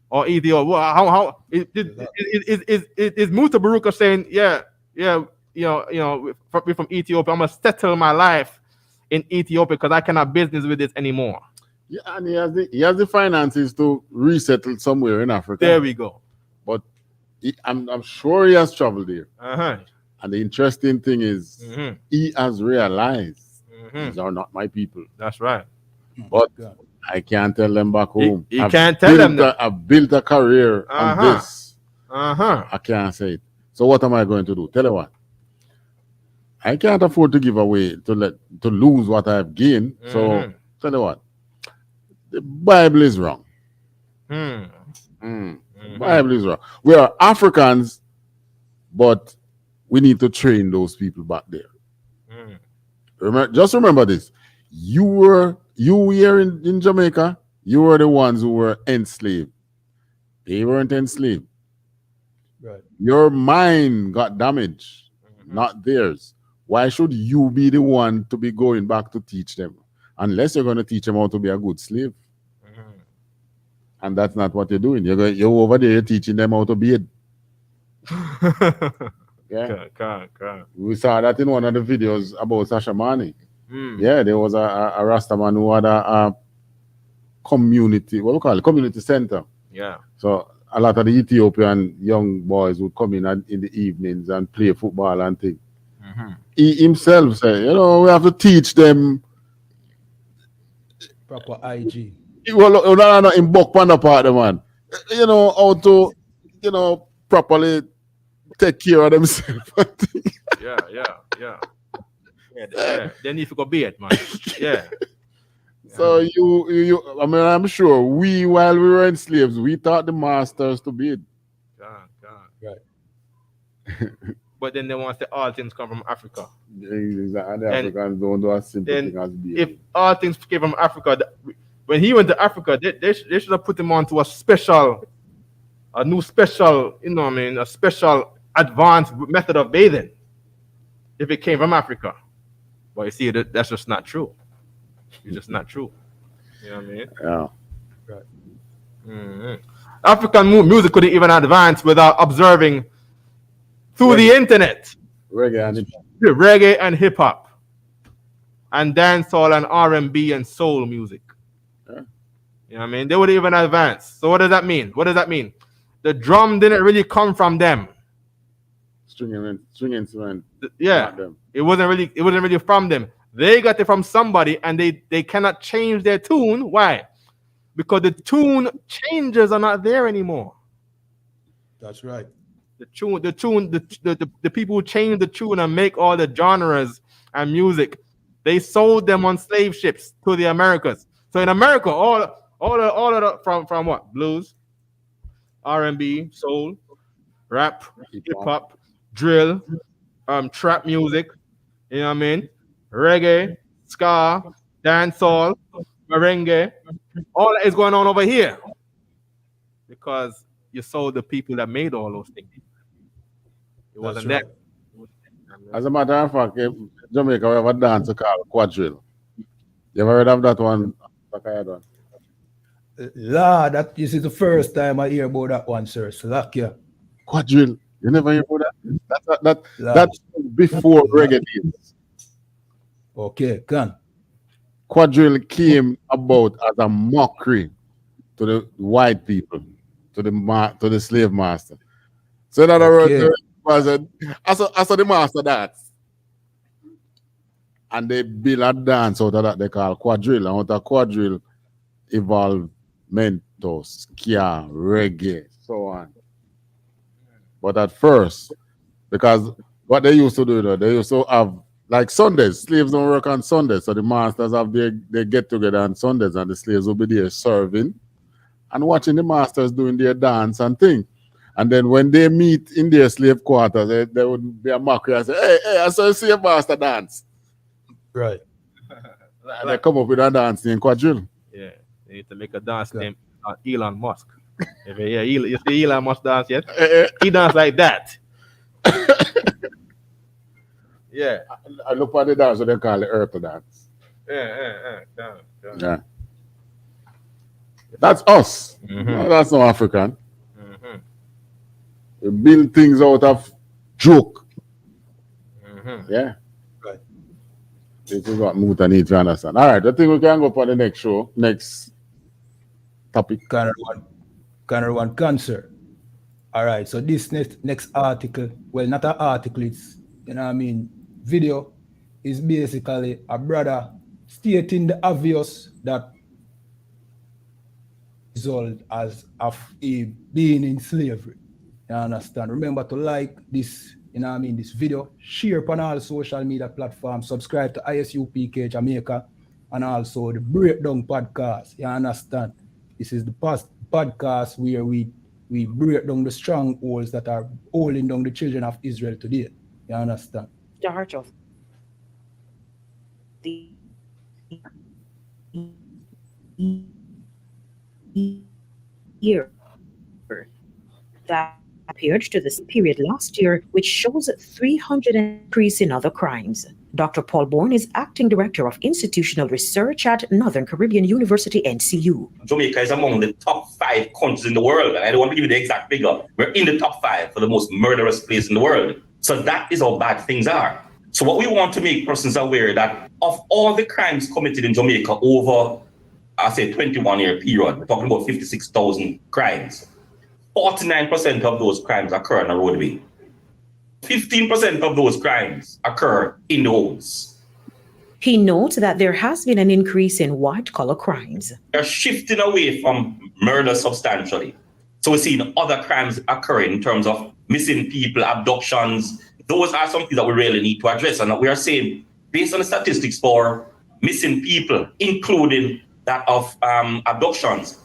Speaker 5: or Ethiopia. How is Muta Baruka saying, yeah, from Ethiopia, I'm gonna settle my life in Ethiopia because I cannot business with this anymore.
Speaker 4: Yeah, and he has the finances to resettle somewhere in Africa.
Speaker 5: There we go.
Speaker 4: But I'm sure he has traveled there.
Speaker 5: Uh-huh.
Speaker 4: And the interesting thing is, he has realized these are not my people.
Speaker 5: That's right.
Speaker 4: But I can't tell them back home.
Speaker 5: You can't tell them.
Speaker 4: I've built a career on this. I can't say it. So what am I going to do? Tell you what. I can't afford to give away to lose what I've gained. So tell you what. The Bible is wrong. Bible is wrong. We are Africans, but we need to train those people back there. Just remember this. You here in Jamaica, you were the ones who were enslaved. They weren't enslaved.
Speaker 3: Right.
Speaker 4: Your mind got damaged, not theirs. Why should you be the one to be going back to teach them? Unless you're going to teach them how to be a good slave. And that's not what you're doing. You're over there teaching them how to be it. Yeah. We saw that in one of the videos about Sasha Mani. Yeah, there was a Rastaman who had a community, what we call it, community center.
Speaker 5: Yeah.
Speaker 4: So a lot of the Ethiopian young boys would come in the evenings and play football and things. He himself said, we have to teach them
Speaker 3: proper IG.
Speaker 4: Well, no, in Buck Panda part, man. How to, properly take care of themselves.
Speaker 5: Yeah. They need to go be it, man. Yeah.
Speaker 4: So I'm sure while we were enslaved, we taught the masters to be it.
Speaker 3: Right.
Speaker 5: But then they want to say all things come from Africa.
Speaker 4: Exactly. The Africans don't do a simple thing as be.
Speaker 5: If all things came from Africa, when he went to Africa, they should have put him onto a new special, a special advanced method of bathing. If it came from Africa. But you see, that's just not true. It's just not true. You know what I mean?
Speaker 4: Yeah.
Speaker 5: Right. African music couldn't even advance without observing through the internet. Reggae and hip hop. And dancehall and R&B and soul music.
Speaker 4: Yeah.
Speaker 5: You know what I mean? They would even advance. So what does that mean? The drum didn't really come from them.
Speaker 4: String instrument.
Speaker 5: Yeah. It wasn't really from them. They got it from somebody, and they cannot change their tune. Why? Because the tune changes are not there anymore.
Speaker 3: That's right.
Speaker 5: The people who change the tune and make all the genres and music, they sold them on slave ships to the Americas. So in America, all of the from what? Blues, R&B, soul, rap, hip hop, drill, trap music, you know what I mean? Reggae, ska, dancehall, merengue, all that is going on over here. Because you sold the people that made all those things. It wasn't that.
Speaker 4: As a matter of fact, in Jamaica, we have a dance called quadrille. You ever heard of that one?
Speaker 3: Lord, this is the first time I hear about that one, sir. Slakia.
Speaker 4: Quadrille. You never hear about that? That's before reggae days.
Speaker 3: Okay, can.
Speaker 4: Quadrille came about as a mockery to the white people, to the slave master. So in other words, I saw the master dance. And they build a dance out of that they call quadrille. And out of quadrille evolved mento, ska, reggae, so on. But at first, because what they used to do, they used to have like Sundays. Slaves don't work on Sundays, so the masters have they get together on Sundays, and the slaves will be there serving and watching the masters doing their dance and thing. And then when they meet in their slave quarters, there would be a mockery and say, "Hey, I saw you see a master dance."
Speaker 3: Right.
Speaker 5: Like,
Speaker 4: they come up with a dance named quadrille.
Speaker 5: Yeah, they need to make a dance named Elon Musk. You see Elon Musk dance yet? He dance like that. Yeah.
Speaker 4: I look at the dance, what they call the Earth dance. Yeah. That's us. No, that's not African. We build things out of joke. Yeah.
Speaker 3: Right.
Speaker 4: This is what Muta needs to understand. All right, I think we can go for the next show, next topic.
Speaker 3: Cancer one cancer. All right, so this next article, well, not an article, it's, video, is basically a brother stating the obvious that result as of a being in slavery. You understand? Remember to like this, this video, share upon all social media platforms, subscribe to I.S.U.P.K Jamaica, and also the Breakdown podcast. You understand? This is the past podcast where we break down the strongholds that are holding down the children of Israel today. You understand?
Speaker 10: Start of the year that compared to the same period last year, which shows a 300 increase in other crimes. Dr. Paul Bourne is acting director of institutional research at Northern Caribbean University, NCU.
Speaker 11: Jamaica is among the top 5 countries in the world. And I don't want to give you the exact figure. We're in the top 5 for the most murderous place in the world. So that is how bad things are. So what we want to make persons aware that of all the crimes committed in Jamaica over, I say 21-year period, we're talking about 56,000 crimes. 49% of those crimes occur on a roadway. 15% of those crimes occur in the homes.
Speaker 10: He notes that there has been an increase in white-collar crimes.
Speaker 11: They're shifting away from murder substantially. So we're seeing other crimes occurring in terms of missing people, abductions. Those are some things that we really need to address. And we are saying, based on the statistics for missing people, including that of abductions,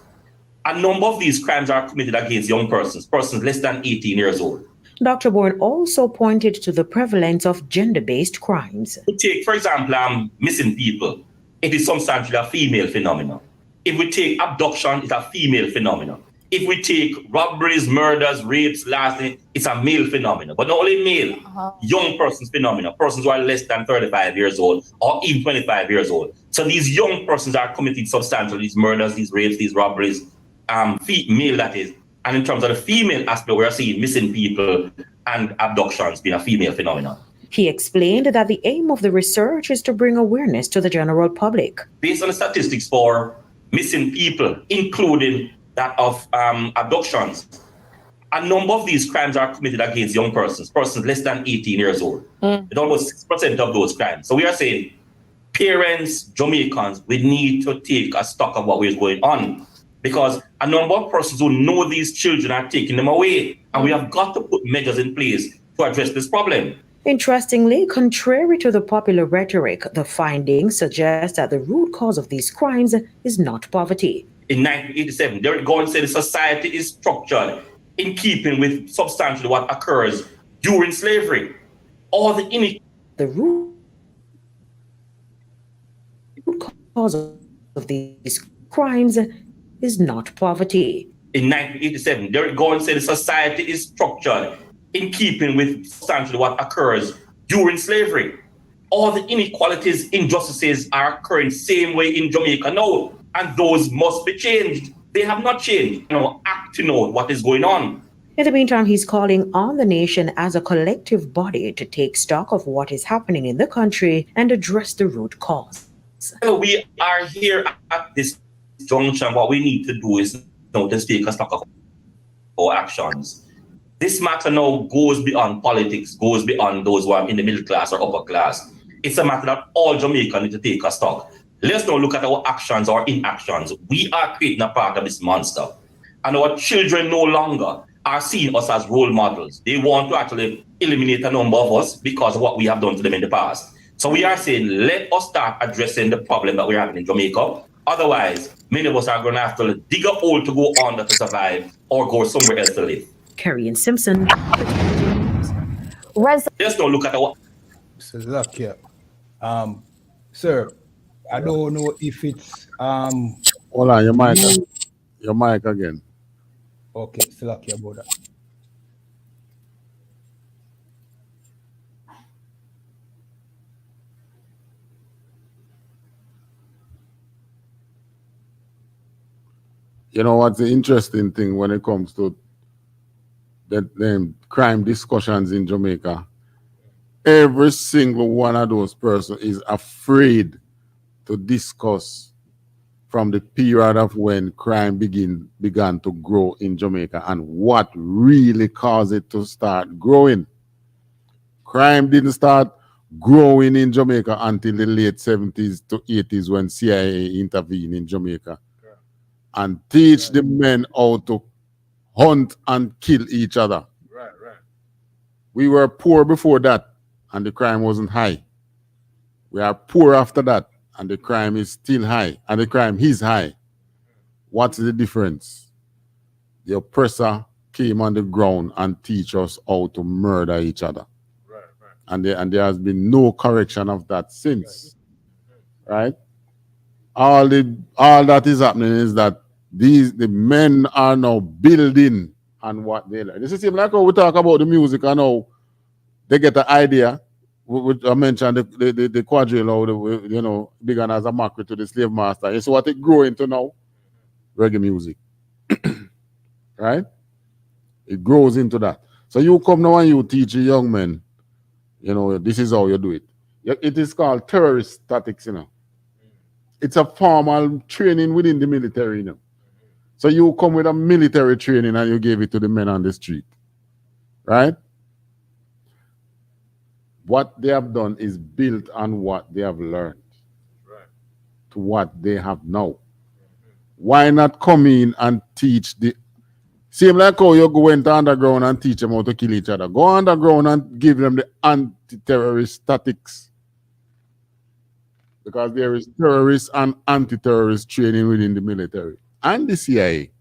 Speaker 11: a number of these crimes are committed against young persons less than 18 years old.
Speaker 10: Dr. Bourne also pointed to the prevalence of gender-based crimes.
Speaker 11: Take, for example, missing people. It is substantially a female phenomenon. If we take abduction, it's a female phenomenon. If we take robberies, murders, rapes, larceny, it's a male phenomenon. But not only male, young persons phenomenon, persons who are less than 35 years old or even 25 years old. So these young persons are committing substantially these murders, these rapes, these robberies, male that is. And in terms of the female aspect, we are seeing missing people and abductions being a female phenomenon.
Speaker 10: He explained that the aim of the research is to bring awareness to the general public.
Speaker 11: Based on the statistics for missing people, including that of abductions, a number of these crimes are committed against young persons less than 18 years old. It's almost 6% of those crimes. So we are saying, parents, Jamaicans, we need to take a stock of what is going on. Because a number of persons who know these children are taking them away. And we have got to put measures in place to address this problem.
Speaker 10: Interestingly, contrary to the popular rhetoric, the findings suggest that the root cause of these crimes is not poverty.
Speaker 11: In 1987, Derek Gordon said the society is structured in keeping with substantially what occurs during slavery. All the
Speaker 10: root cause of these crimes is not poverty.
Speaker 11: In 1987, Derek Gordon said the society is structured in keeping with substantially what occurs during slavery. All the inequalities, injustices are occurring same way in Jamaica now, and those must be changed. They have not changed. Act to know what is going on.
Speaker 10: In the meantime, he's calling on the nation as a collective body to take stock of what is happening in the country and address the root cause.
Speaker 11: We are here at this junction. What we need to do is to take a stock of our actions. This matter now goes beyond politics, goes beyond those who are in the middle class or upper class. It's a matter that all Jamaicans need to take a stock. Let's not look at our actions or inactions. We are creating a part of this monster. And our children no longer are seeing us as role models. They want to actually eliminate a number of us because of what we have done to them in the past. So we are saying, let us start addressing the problem that we're having in Jamaica. Otherwise, many of us are going to have to dig a hole to go under to survive or go somewhere else to live.
Speaker 10: Kerry and Simpson.
Speaker 11: Let's not look at our...
Speaker 3: Salakia. Sir, I don't know if it's...
Speaker 4: Hold on, your mic again.
Speaker 3: Okay, Salakia about that.
Speaker 4: You know what's the interesting thing when it comes to the crime discussions in Jamaica? Every single one of those persons is afraid to discuss from the period of when crime began to grow in Jamaica and what really caused it to start growing. Crime didn't start growing in Jamaica until the late 70s to 80s when CIA intervened in Jamaica and teach the men how to hunt and kill each other.
Speaker 5: Right.
Speaker 4: We were poor before that, and the crime wasn't high. We are poor after that, and the crime is still high, and the crime is high. What's the difference? The oppressor came on the ground and teach us how to murder each other.
Speaker 5: Right.
Speaker 4: And there has been no correction of that since. Right? All that is happening is that the men are now building on what they learn. This is even like how we talk about the music and how they get the idea. I mentioned the quadrille, began as a mockery to the slave master. You see what it grew into now? Reggae music. Right? It grows into that. So you come now and you teach the young men, this is how you do it. It is called terrorist tactics, It's a formal training within the military, So you come with a military training and you give it to the men on the street. Right? What they have done is built on what they have learned.
Speaker 5: Right.
Speaker 4: To what they have now. Why not come in and teach the same like how you go into underground and teach them how to kill each other? Go underground and give them the anti-terrorist tactics. Because there is terrorist and anti-terrorist training within the military. And the CIA.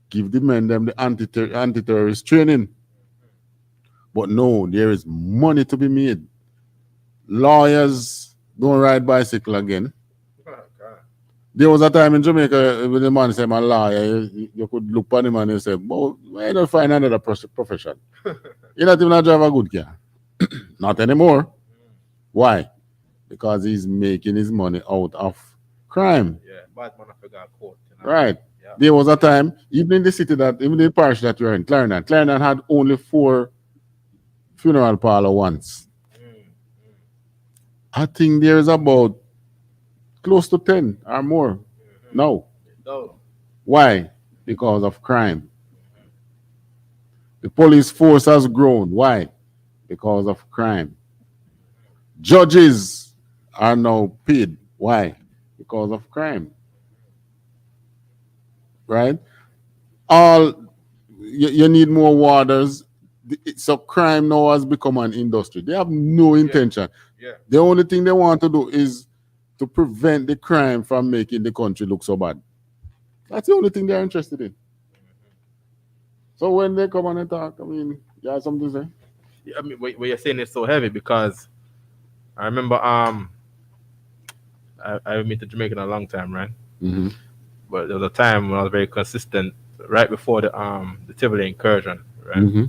Speaker 4: Give the men them the anti-terrorist training. But no, there is money to be made. Lawyers don't ride bicycle again. There was a time in Jamaica when the man said, "I'm a lawyer," you could look at him and you say, "Well, why don't find another profession? You're not even a drive a good car." Not anymore. Why? Because he's making his money out of crime.
Speaker 5: Yeah, bad man, I forgot court.
Speaker 4: Right.
Speaker 5: Yeah.
Speaker 4: There was a time, even in the city even the parish that you're in, Clarendon had only 4 funeral parlor once. I think there is about close to 10 or more. No. Why? Because of crime. The police force has grown. Why? Because of crime. Judges are now paid. Why? Because of crime. Right? You need more warders. So crime now has become an industry. They have no intention.
Speaker 5: Yeah.
Speaker 4: The only thing they want to do is to prevent the crime from making the country look so bad. That's the only thing they're interested in. So when they come on and talk, I mean, you have something to say?
Speaker 5: Yeah, I mean, what you're saying is so heavy because I remember I haven't been to Jamaica in a long time, right?
Speaker 4: Mm-hmm.
Speaker 5: But there was a time when I was very consistent right before the Tivoli incursion, right?
Speaker 4: Mm-hmm.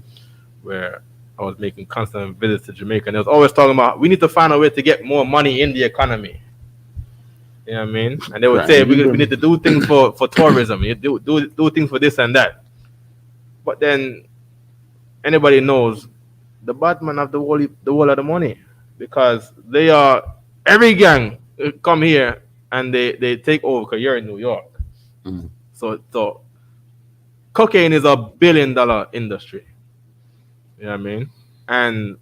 Speaker 5: Where I was making constant visits to Jamaica, and they was always talking about we need to find a way to get more money in the economy. You know what I mean? And they would say we need to do things for tourism. You do things for this and that. But then anybody knows the bad man have the whole of the money because they are every gang come here and they take over because you're in New York.
Speaker 4: Mm-hmm.
Speaker 5: So cocaine is a $1 billion industry. You know what I mean? And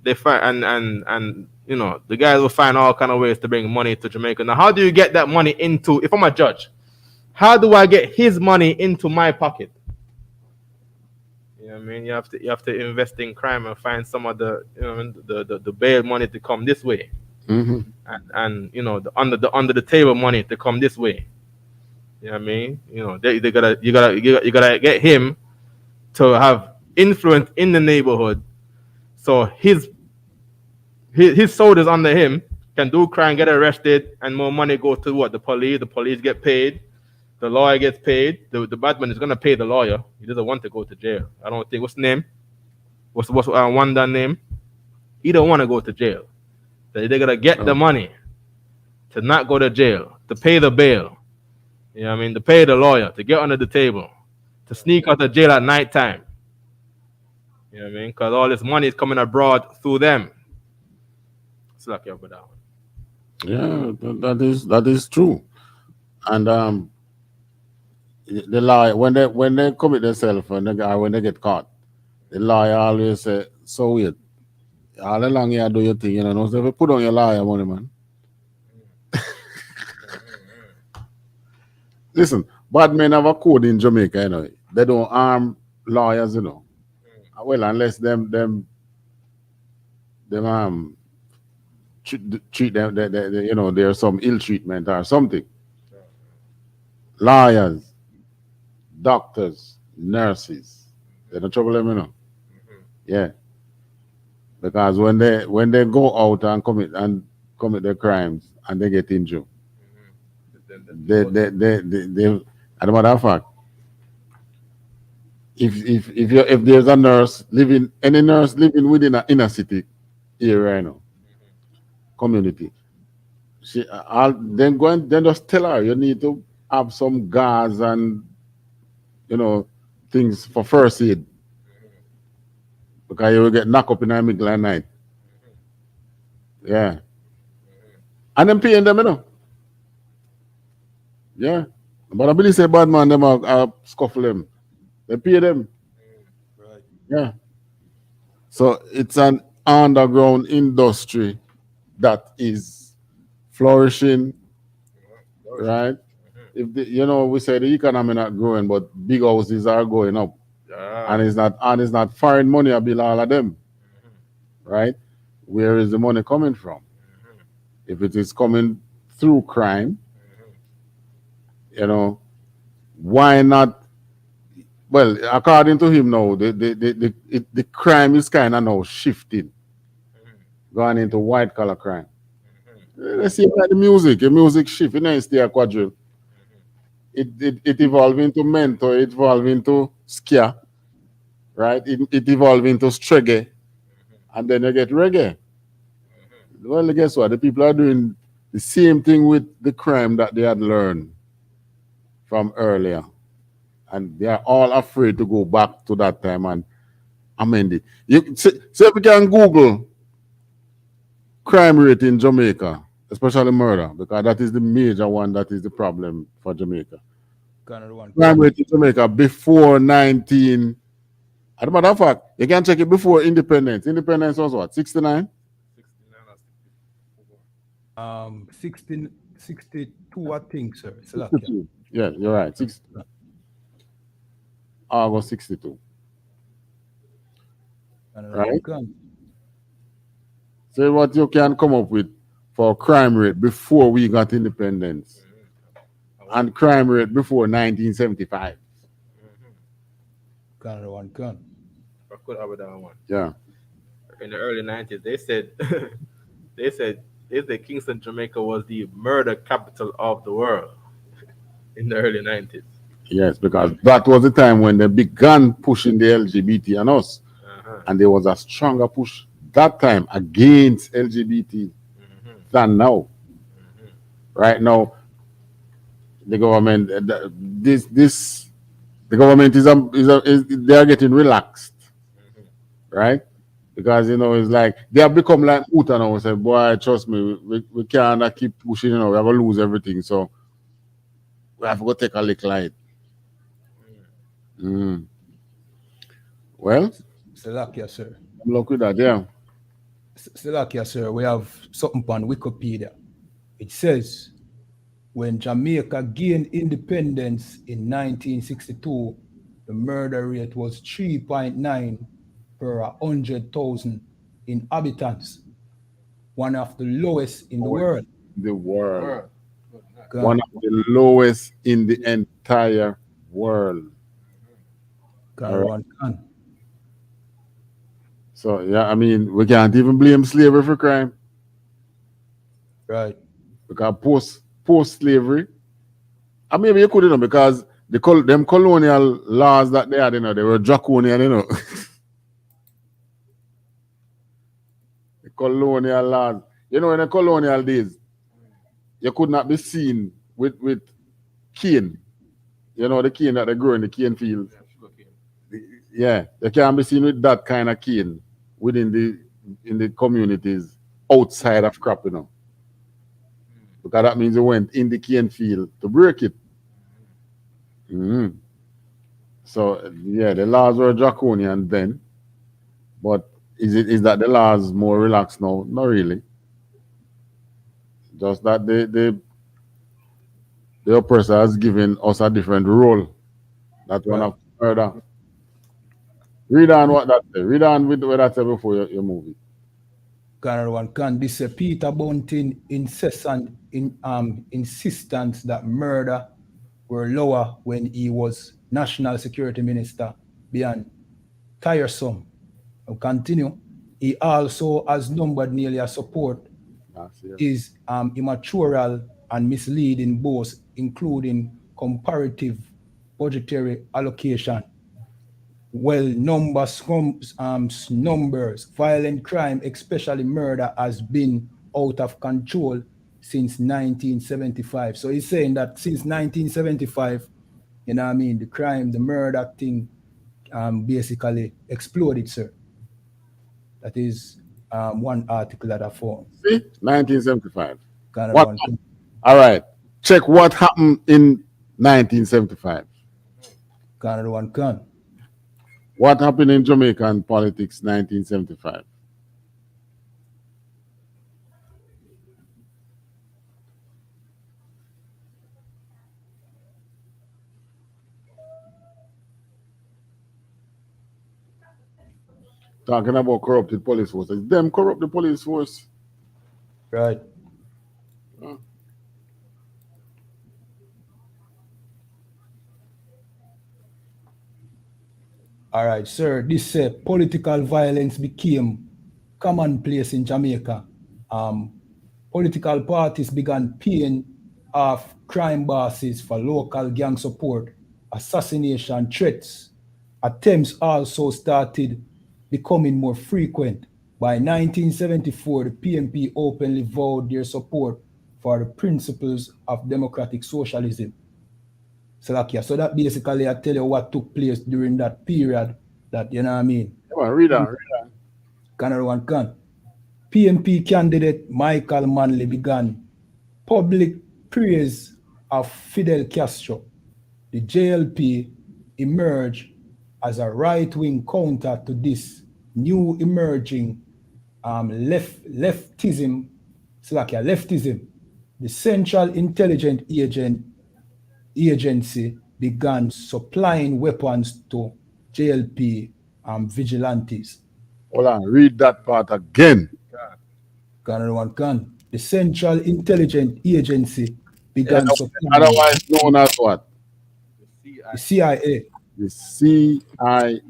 Speaker 5: they find and the guys will find all kind of ways to bring money to Jamaica. Now, how do you get that money into? If I'm a judge, how do I get his money into my pocket? You know what I mean? You have to invest in crime and find some of the bail money to come this way,
Speaker 4: mm-hmm.
Speaker 5: and the under the table money to come this way. You know what I mean? You gotta get him to have influence in the neighborhood, so his soldiers under him can do crime, get arrested, and more money goes to what? The police. The police get paid. The lawyer gets paid. The bad man is gonna pay the lawyer. He doesn't want to go to jail. I don't think. What's the name? What's Wanda name? He don't want to go to jail. They're gonna get the money to not go to jail, to pay the bail. You know what I mean? To pay the lawyer, to get under the table, to sneak out of jail at night time. You know what I mean? Because all this money is coming abroad through them. Slack you up with that one.
Speaker 4: Yeah, that is true. And the lawyer when they commit themselves when they get caught, the lawyer always say, "So wait, all along you do your thing, you know. So if you put on your lawyer money, man." Listen, bad men have a code in Jamaica, you know. They don't harm lawyers, you know. Well, unless them treat them, you know, there's some ill treatment or something. Lawyers, doctors, nurses, they don't trouble them, you know. Yeah, because when they go out and commit their crimes and they get injured, they as a matter of fact, if there's a nurse living, any nurse living within an inner city area, you know, community, I'll then go and then just tell her you need to have some gauze and, you know, things for first aid because you will get knocked up in the middle of the night. Yeah, and then paying them, you know. Yeah, but I believe say bad man them are scuffle them. They pay them.
Speaker 3: Right.
Speaker 4: Yeah. So it's an underground industry that is flourishing, right? If you know, we say the economy not growing, but big houses are going up, and it's not foreign money. I bill all of them, right? Where is the money coming from? If it is coming through crime, you know, why not? Well, according to him now, the crime is kind of now shifting, going into white collar crime. Let's see about the music. The music shift. You know, it's the quadrille. It evolved into mentor, it evolved into skia, right? It evolved into stregge, and then you get reggae. Well, guess what? The people are doing the same thing with the crime that they had learned from earlier. And they are all afraid to go back to that time and amend it. So if you can Google crime rate in Jamaica, especially murder, because that is the major one that is the problem for Jamaica. Crime rate in Jamaica before 19. As a matter of fact, you can check it before independence. Independence was what, 69?
Speaker 3: 62, I think, sir.
Speaker 4: 62. Yeah, you're right. August 62. Right? So what you can come up with for crime rate before we got independence and crime rate before 1975.
Speaker 3: Canada one gun.
Speaker 5: I could have that one.
Speaker 4: Yeah.
Speaker 5: In the early 90s, they said they said Kingston, Jamaica was the murder capital of the world in the early 90s.
Speaker 4: Yes, because that was the time when they began pushing the LGBT on us. And there was a stronger push that time against LGBT than now. Right now, the government, the government is they are getting relaxed, right? Because you know it's like they have become like Uta now. Say, boy, trust me, we can't keep pushing. You know, we're gonna lose everything. So we have to go take a lick light. Well,
Speaker 3: Salakia, sir.
Speaker 4: Look with that, yeah.
Speaker 3: Salakia, sir, we have something on Wikipedia. It says, when Jamaica gained independence in 1962, the murder rate was 3.9 per 100,000 inhabitants, one of the lowest in the world.
Speaker 4: The world. One of the lowest in the entire world.
Speaker 3: Right.
Speaker 4: So yeah, I mean, we can't even blame slavery for crime.
Speaker 3: Right.
Speaker 4: Because post slavery, I mean, you couldn't know because them colonial laws that they had, you know, they were draconian, you know. The colonial laws, you know, in the colonial days, you could not be seen with cane. You know the cane that they grow in the cane fields. Yeah, they can be seen with that kind of cane within the communities outside of crop, you know. Because that means they went in the cane field to break it. So yeah, the laws were draconian then, but is that the laws more relaxed now? Not really. Just that the oppressor has given us a different role. That one of murder. Read on what that say. Read on with what that say before your movie.
Speaker 3: Another one can this Peter Bunting incessant insistence that murder were lower when he was National Security Minister beyond tiresome. I'll continue. He also has numbered nearly a support is immature and misleading both, including comparative budgetary allocation. Well, numbers, violent crime, especially murder, has been out of control since 1975. So he's saying that since 1975, you know what I mean, the crime, the murder thing basically exploded, sir. That is one article that I found.
Speaker 4: See? 1975.
Speaker 3: What?
Speaker 4: All right. Check what happened in 1975.
Speaker 3: Canada one can.
Speaker 4: What happened in Jamaican politics 1975? Talking about corrupted police forces. Them corrupt the police force.
Speaker 3: Right. All right, sir. This political violence became commonplace in Jamaica. Political parties began paying off crime bosses for local gang support, assassination threats. Attempts also started becoming more frequent. By 1974, the PNP openly vowed their support for the principles of democratic socialism. So that basically I tell you what took place during that period that, you know what I mean?
Speaker 4: Come on, read on.
Speaker 3: Canada one can. PNP candidate Michael Manley began public praise of Fidel Castro. The JLP emerged as a right-wing counter to this new emerging leftism. The Central Intelligence Agency began supplying weapons to JLP vigilantes.
Speaker 4: Hold on, read that part again.
Speaker 3: Canada one can. The Central Intelligence Agency began supplying.
Speaker 4: Otherwise known as what?
Speaker 3: The CIA.
Speaker 4: The CIA.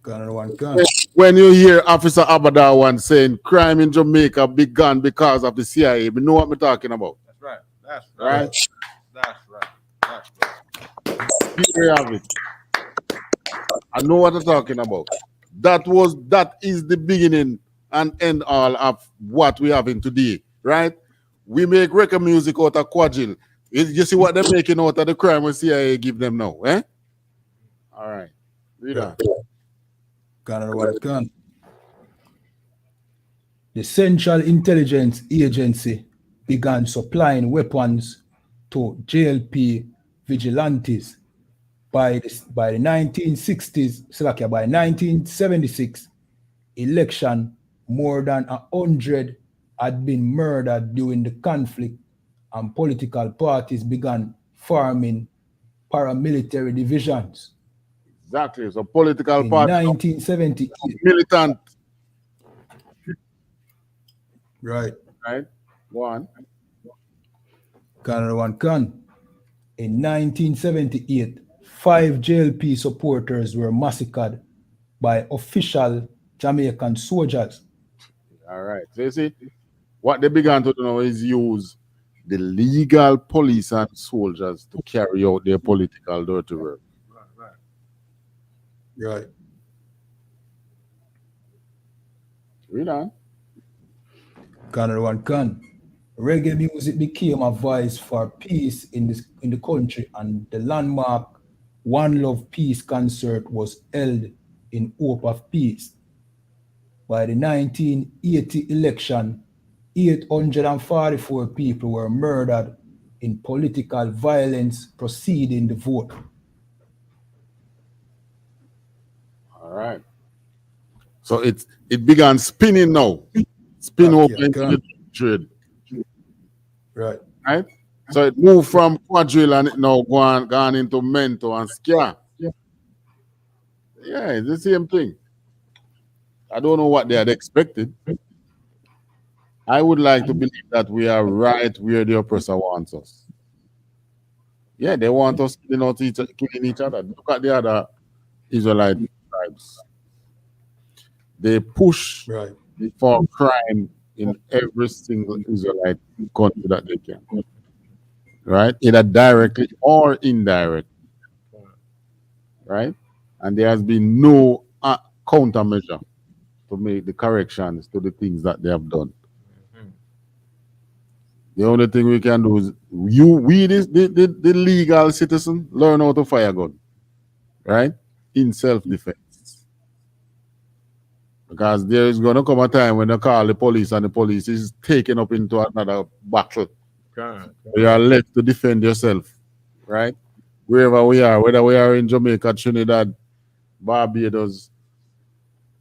Speaker 3: Canada one can.
Speaker 4: When you hear Officer Abada one saying crime in Jamaica began because of the CIA, you know what I'm talking about.
Speaker 5: That's right. That's right. That's right. That's right.
Speaker 4: Here have it. I know what I'm talking about. That is the beginning and end all of what we have in today, right? We make reggae music out of Quadrille. You see what they're making out of the crime when CIA give them now, eh? All right. Read on.
Speaker 3: Canada one can. The Central Intelligence Agency began supplying weapons to JLP vigilantes. By the 1960s, by 1976 election, more than 100 had been murdered during the conflict, and political parties began forming paramilitary divisions.
Speaker 4: Exactly. So political parties.
Speaker 3: 1978.
Speaker 4: Militant.
Speaker 3: Right.
Speaker 4: Right. Go on.
Speaker 3: Canada one can. In 1978, 5 JLP supporters were massacred by official Jamaican soldiers.
Speaker 4: All right. So you see, what they began to do now is use the legal police and soldiers to carry out their political dirty work.
Speaker 3: Right.
Speaker 4: Read on.
Speaker 3: Canada one can. reggae music became a voice for peace in the country, and the landmark One Love Peace concert was held in hope of peace. By the 1980 election, 844 people were murdered in political violence preceding the vote.
Speaker 4: All right. So it began spinning now. Spin over into the trade.
Speaker 3: Right.
Speaker 4: Right? So it moved from quadrille and it now gone into mento and scare. Yeah, it's the same thing. I don't know what they had expected. I would like to believe that we are right where the oppressor wants us. Yeah, they want us killing each other. Look at the other Israelite tribes. They push for crime in every single Israelite country that they can. Right? Either directly or indirectly. Right? And there has been no countermeasure to make the corrections to the things that they have done. The only thing we can do is the legal citizen, learn how to fire a gun, right? In self-defense. Because there is going to come a time when they call the police and the police is taken up into another battle. You are left to defend yourself, right? Wherever we are, whether we are in Jamaica, Trinidad, Barbados,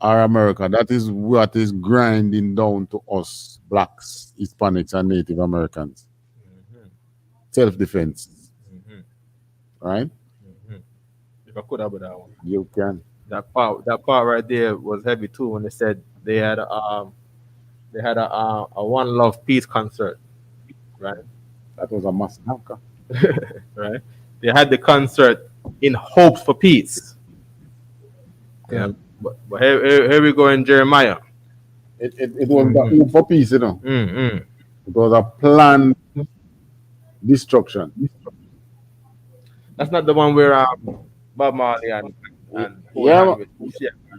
Speaker 4: or America, that is what is grinding down to us, blacks, Hispanics, and Native Americans. Self-defense. Right?
Speaker 5: If I could have that one.
Speaker 4: You can.
Speaker 5: That part right there was heavy too when they said they had a One Love Peace concert. Right?
Speaker 4: That was a massacre.
Speaker 5: Right? They had the concert in hopes for peace. Yeah. But here we go in Jeremiah.
Speaker 4: It was the hope for peace, you know. It was a planned destruction.
Speaker 5: That's not the one where Bob Marley and
Speaker 4: yeah. Well,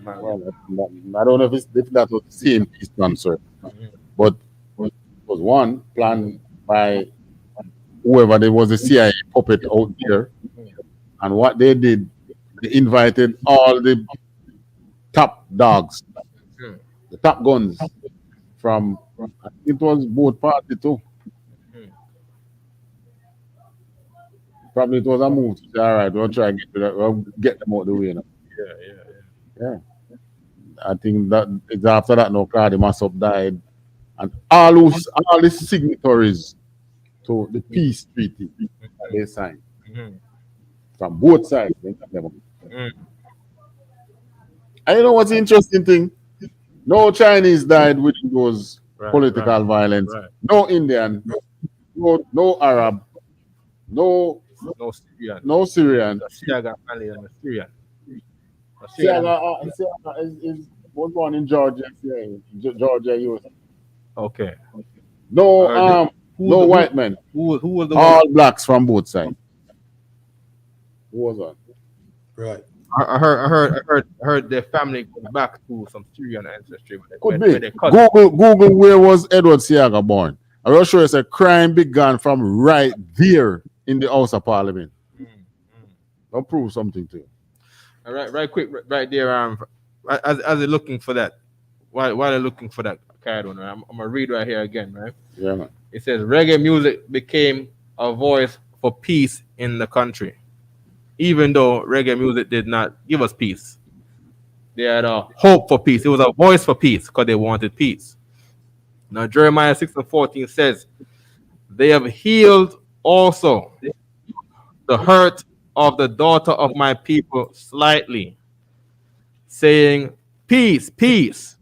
Speaker 4: I don't know if that was the same peace concert, but it was one planned by whoever. There was a CIA puppet out there, and what they did, they invited all the top dogs, the top guns from, I think it was both parties too. Probably it was a move to say, all right, we'll try and get them out the way now. Yeah. I think that it's after that no Claude Massop died, and all the signatories to the peace treaty that they signed from both sides. And you know what's the interesting thing? No Chinese died with those political violence. No Indian, no Arab, no Syrian.
Speaker 5: Syrian.
Speaker 4: Was born in Georgia. Georgia, USA.
Speaker 5: Okay.
Speaker 4: No, no white men.
Speaker 5: Who was the
Speaker 4: all blacks from both sides? Who was that?
Speaker 3: Right.
Speaker 5: I heard their family goes back to some Syrian ancestry.
Speaker 4: Could be. Google where was Edward Siaga born. I'm not sure it's a crime began from right there in the House of Parliament. I'll prove something to you.
Speaker 5: All right, right there. As they're looking for that, while they're looking for that card one, I'm gonna read right here again, right?
Speaker 4: Yeah, man.
Speaker 5: It says reggae music became a voice for peace in the country, even though reggae music did not give us peace. They had a hope for peace. It was a voice for peace because they wanted peace. Now Jeremiah 6:14 says, "They have healed also the hurt of the daughter of my people slightly, saying peace, peace."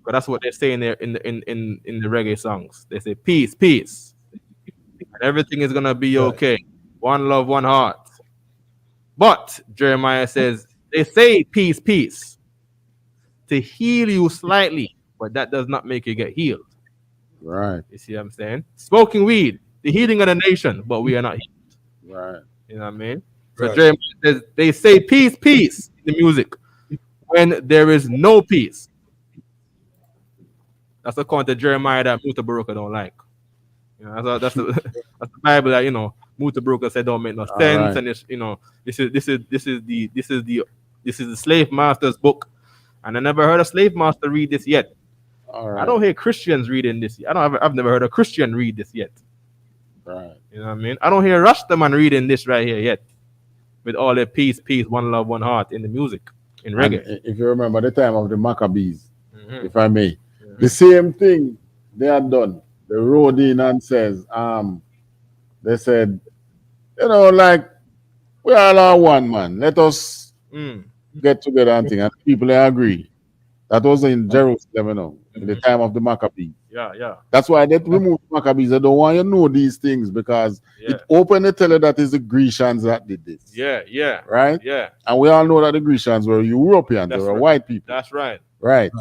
Speaker 5: But that's what they're saying there in the reggae songs. They say peace, peace, and everything is gonna be okay. One love, one heart. But Jeremiah says they say peace, peace to heal you slightly, but that does not make you get healed.
Speaker 4: Right.
Speaker 5: You see what I'm saying? Smoking weed, the healing of the nation, but we are not healed.
Speaker 4: Right.
Speaker 5: You know what I mean? So Jeremiah says they say peace, peace in the music when there is no peace. That's according to Jeremiah that Muta Baruka don't like. You know, that's the that's the Bible that, you know, Muta Broker said don't make no sense,
Speaker 4: right.
Speaker 5: and it's, you know, this is the slave master's book, and I never heard a slave master read this yet.
Speaker 4: All right.
Speaker 5: I don't hear Christians reading this. I've never heard a Christian read this yet.
Speaker 4: Right.
Speaker 5: You know what I mean? I don't hear Rastaman reading this right here yet, with all their peace, one love, one heart in the music, in reggae.
Speaker 4: And if you remember the time of the Maccabees,
Speaker 5: Mhm.
Speaker 4: if I may,
Speaker 5: Mhm.
Speaker 4: the same thing they had done. They rode in and says, they said, you know, like, we all are one, man. Let us get together and think. And people they agree. That was in Jerusalem, you know, in the time of the Maccabees.
Speaker 5: Yeah.
Speaker 4: That's why they removed the Maccabees. They don't want you to know these things because it opened to tell you that it's the Grecians that did this.
Speaker 5: Yeah.
Speaker 4: Right?
Speaker 5: Yeah.
Speaker 4: And we all know that the Grecians were Europeans. They were white people.
Speaker 5: That's right.
Speaker 4: Right.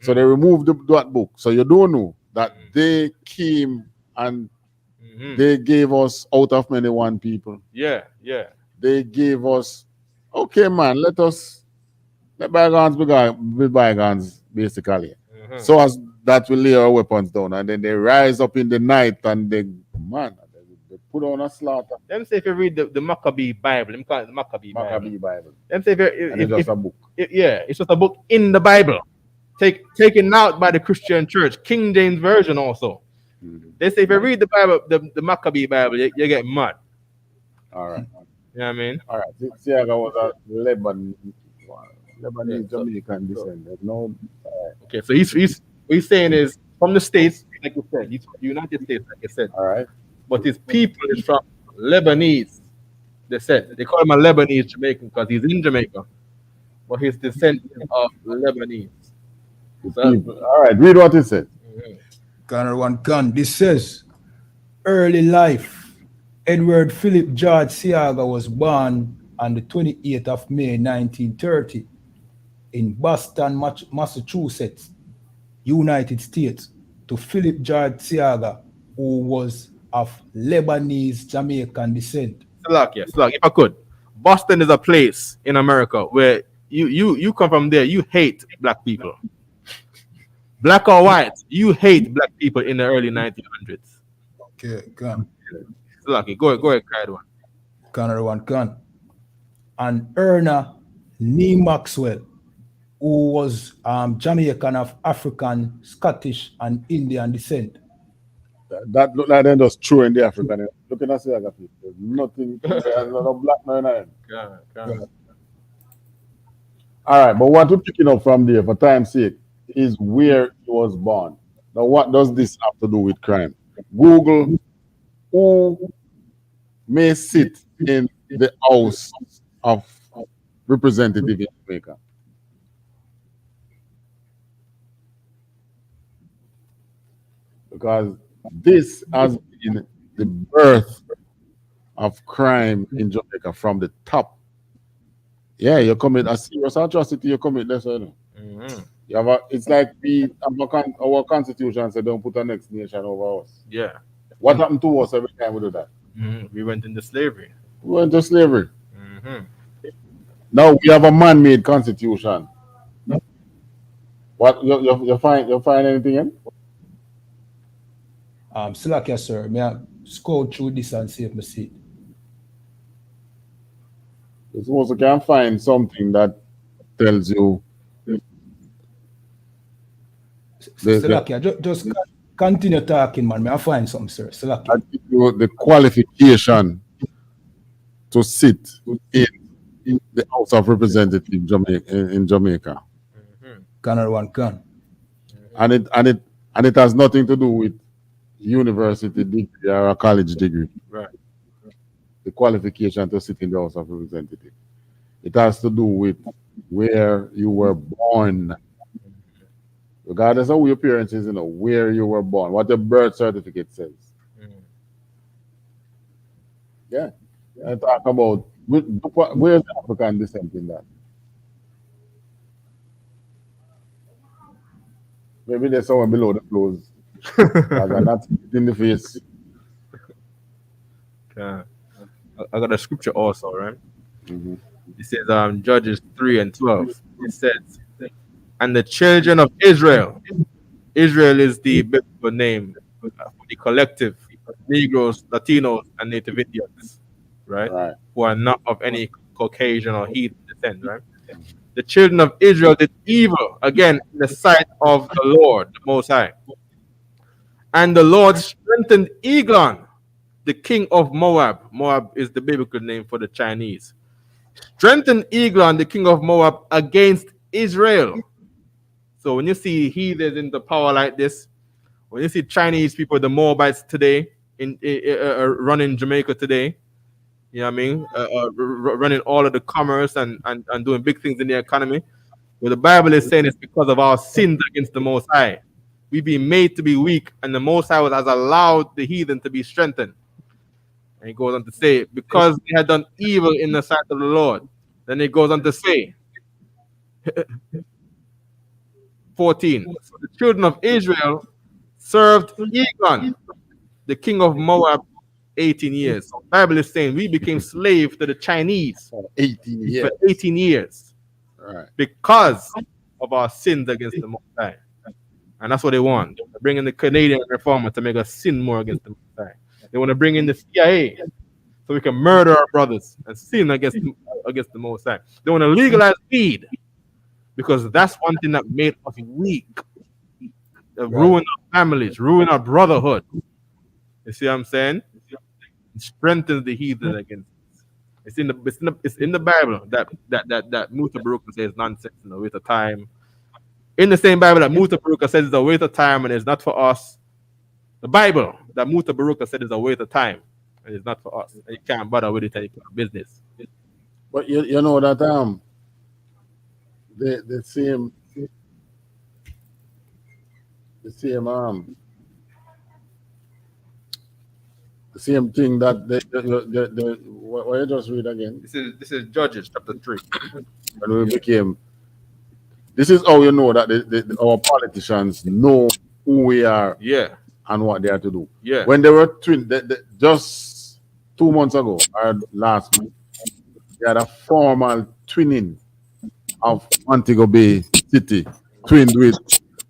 Speaker 4: So they removed that book. So you don't know that they came and they gave us out of many one people.
Speaker 5: Yeah.
Speaker 4: They gave us, okay, man, let bygones be bygones, basically. So as that we lay our weapons down, and then they rise up in the night and they put on a slaughter.
Speaker 5: Let me say if you read the Maccabee Bible, let me call it the Maccabee
Speaker 4: Bible.
Speaker 5: Let me say
Speaker 4: It's just a book.
Speaker 5: It's just a book in the Bible, taken out by the Christian Church, King James Version also. They say if you read the Bible, the Maccabee Bible, you get mad.
Speaker 4: All right.
Speaker 5: You know what I mean?
Speaker 4: All right. See, I was a Lebanese Jamaican descendant. No.
Speaker 5: Okay, so he's what he's saying is from the States, like you said, he's from the United States, like you said.
Speaker 4: All right.
Speaker 5: But his people is from Lebanese. They said they call him a Lebanese Jamaican because he's in Jamaica, but he's descendant of Lebanese.
Speaker 4: All right, read what it said.
Speaker 3: Gunner one gun. This says, early life. Edward Philip George Siaga was born on the 28th of May 1930 in Boston, Massachusetts, United States, to Philip George Siaga, who was of Lebanese Jamaican descent.
Speaker 5: Slack, if I could. Boston is a place in America where you come from there, you hate black people. Black or white, you hate black people in the early 1900s.
Speaker 3: Okay, gun.
Speaker 5: Lucky, go ahead, cried one.
Speaker 3: Connor one gun. And Erna Nee Maxwell, who was Jamaican of African, Scottish, and Indian descent.
Speaker 4: That look like they just throw in the African. Looking at Siaga people, there's nothing. There's no black man in it. All right, but what we're picking up from there, for time's sake, is where he was born. Now, what does this have to do with crime? Google who may sit in the House of Representatives in Jamaica. Because this has been the birth of crime in Jamaica from the top. Yeah, you commit a serious atrocity, you commit this. You have it's like our constitution said don't put a next nation over us.
Speaker 5: Yeah.
Speaker 4: What happened to us every time we do that?
Speaker 5: We went into slavery.
Speaker 4: Now we have a man-made constitution. What you find anything in?
Speaker 3: Slack, yes, sir. May I scroll through this and see if I see it?
Speaker 4: You suppose you can find something that tells you.
Speaker 3: Slack, just continue talking, man. May I find something, sir? Slack.
Speaker 4: I give you the qualification to sit in the House of Representatives in Jamaica.
Speaker 3: Connor one can.
Speaker 4: And it has nothing to do with university degree or a college degree.
Speaker 5: Right.
Speaker 4: The qualification to sit in the House of Representatives. It has to do with where you were born. Regardless of who your parents is, where you were born, what your birth certificate says. Yeah. I talk about where's the African descent in that? Maybe there's someone below the clothes. I'm not in the face.
Speaker 5: I got a scripture also, right? It says Judges 3:12. It says, and the children of Israel. Israel is the biblical name for the collective Negroes, Latinos, and Native Indians, right?
Speaker 4: Right.
Speaker 5: Who are not of any Caucasian or heathen descent, right? The children of Israel did evil again in the sight of the Lord, the Most High. And the Lord strengthened Eglon, the king of Moab. Moab is the biblical name for the Chinese. Strengthened Eglon, the king of Moab, against Israel. So when you see heathens in the power like this, when you see Chinese people, the Moabites today, running Jamaica today, you know what I mean, running all of the commerce and doing big things in the economy. What the Bible is saying is because of our sins against the Most High. We've been made to be weak, and the Most High has allowed the heathen to be strengthened. And he goes on to say, because they had done evil in the sight of the Lord. Then he goes on to say, 14. So the children of Israel served Eglon, the king of Moab, 18 years. So the Bible is saying we became slaves to the Chinese
Speaker 4: For 18 years.
Speaker 5: for 18 years
Speaker 4: Right.
Speaker 5: because of our sins against the Most High. And that's what they want. They want to bring in the Canadian reformer to make us sin more against the Most High. They want to bring in the CIA so we can murder our brothers and sin against the Most High. They want to legalize weed because that's one thing that made us weak. They ruin our families, ruin our brotherhood. You see what I'm saying? It strengthens the heathen against us. It's in the Bible that Muta Baruch says nonsense and a waste of time. In the same Bible that Muta Baruch says it's a waste of time and it's not for us. The Bible that Muta Baruch said is a waste of time and it's not for us. And you can't bother with it and you can't business.
Speaker 4: But you know that the same thing that what you just read again.
Speaker 5: This is Judges chapter 3.
Speaker 4: When we became, this is how you know that our politicians know who we are,
Speaker 5: Yeah,
Speaker 4: and what they are to do.
Speaker 5: yeah.
Speaker 4: When they were just 2 months ago or last month, they had a formal twinning of Montego Bay City, twinned with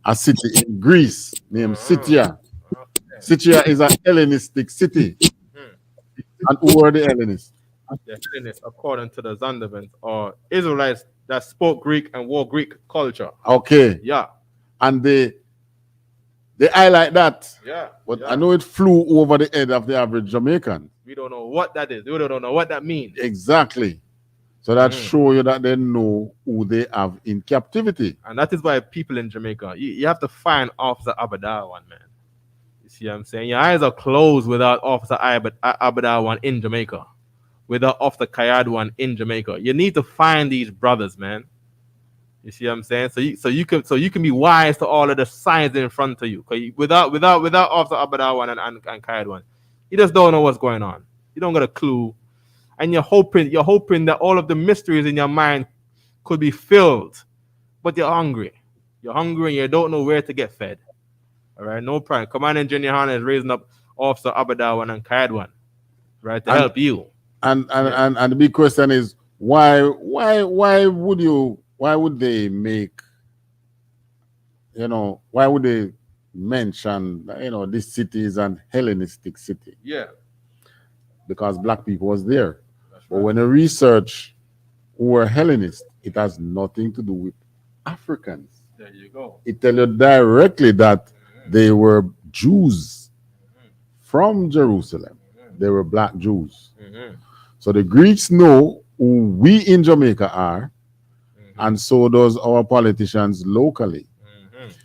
Speaker 4: a city in Greece named Scythia. Scythia is a Hellenistic city. And who were the Hellenists?
Speaker 5: The Hellenists, according to the Zondervans, are Israelites that spoke Greek and wore Greek culture.
Speaker 4: Okay.
Speaker 5: Yeah.
Speaker 4: And they highlight that.
Speaker 5: Yeah.
Speaker 4: But
Speaker 5: yeah.
Speaker 4: I know it flew over the head of the average Jamaican.
Speaker 5: We don't know what that is. We don't know what that means.
Speaker 4: Exactly. So that shows you that they know who they have in captivity.
Speaker 5: And that is why people in Jamaica, you have to find Officer Abadawan, man. You see what I'm saying? Your eyes are closed without Officer Abadawan in Jamaica, without Officer Kayadwan in Jamaica. You need to find these brothers, man. You see what I'm saying? So you can be wise to all of the signs in front of you. Without Officer Abadawan and Kayadwan, you just don't know what's going on. You don't got a clue. And you're hoping that all of the mysteries in your mind could be filled, but you're hungry. You're hungry and you don't know where to get fed. All right, no problem. Commander Engineer YAHANNA is raising up Officer Abadawan and Kayadwan, right, to help you. And
Speaker 4: the big question is why would they make, why would they mention, this city is an Hellenistic city?
Speaker 5: Yeah.
Speaker 4: Because black people was there. But when you research who were Hellenists, it has nothing to do with Africans.
Speaker 5: There you go.
Speaker 4: It tells you directly that they were Jews from Jerusalem. They were black Jews. So the Greeks know who we in Jamaica are, and so does our politicians locally.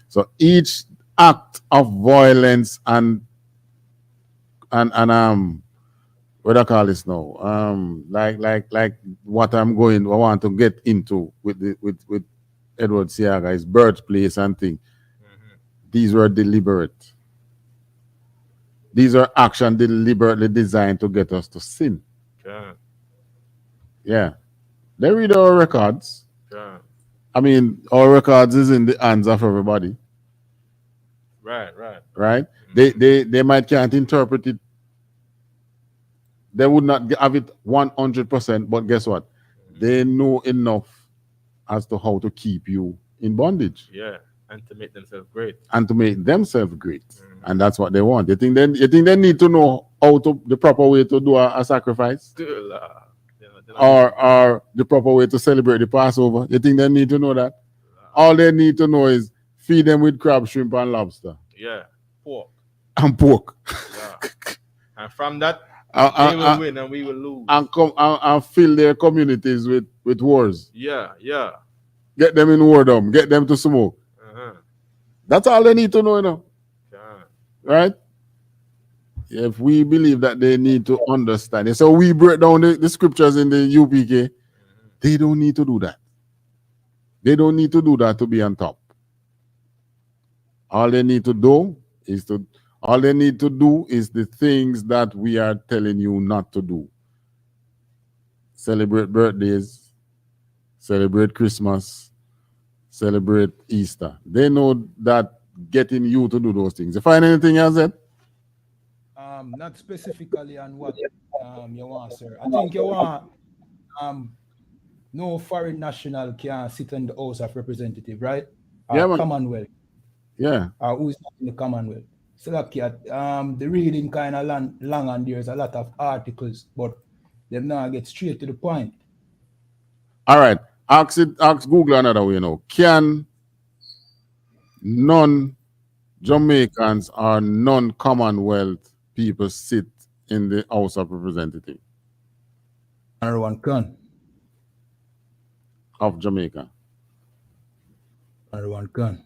Speaker 4: So each act of violence and what I call this now, like what I want to get into with Edward Seaga, his birthplace and thing. These were deliberate. These are actions deliberately designed to get us to sin. Yeah. They read our records. I mean, our records is in the hands of everybody. Right? They might can't interpret it. They would not have it 100%, but guess what? They know enough as to how to keep you in bondage.
Speaker 5: Yeah, and to make themselves great.
Speaker 4: And to make themselves great. And that's what they want. You think they need to know how to the proper way to do a sacrifice? Or the proper way to celebrate the Passover? You think they need to know that? All they need to know is feed them with crab, shrimp, and lobster.
Speaker 5: Yeah, pork.
Speaker 4: And pork.
Speaker 5: Yeah. And from that, they will win and we will lose.
Speaker 4: And fill their communities with wars.
Speaker 5: Yeah, yeah.
Speaker 4: Get them in wardom. Get them to smoke. That's all they need to know, you know. Right? If we believe that they need to understand it. So we break down the scriptures in the UPK. They don't need to do that. They don't need to do that to be on top. All they need to do is the things that we are telling you not to do. Celebrate birthdays, celebrate Christmas, celebrate Easter. They know that getting you to do those things. You find anything else then?
Speaker 3: Not specifically on what you want, sir. I think you want no foreign national can sit in the House of Representatives, right?
Speaker 4: Yeah,
Speaker 3: Commonwealth.
Speaker 4: Yeah.
Speaker 3: Who is not in the Commonwealth. So like the reading kind of long and there's a lot of articles, but they now get straight to the point.
Speaker 4: All right. Ask Google another way, you know. Can non-Jamaicans or non-Commonwealth people sit in the House of Representatives?
Speaker 3: Everyone can.
Speaker 4: Of Jamaica.
Speaker 3: Everyone can.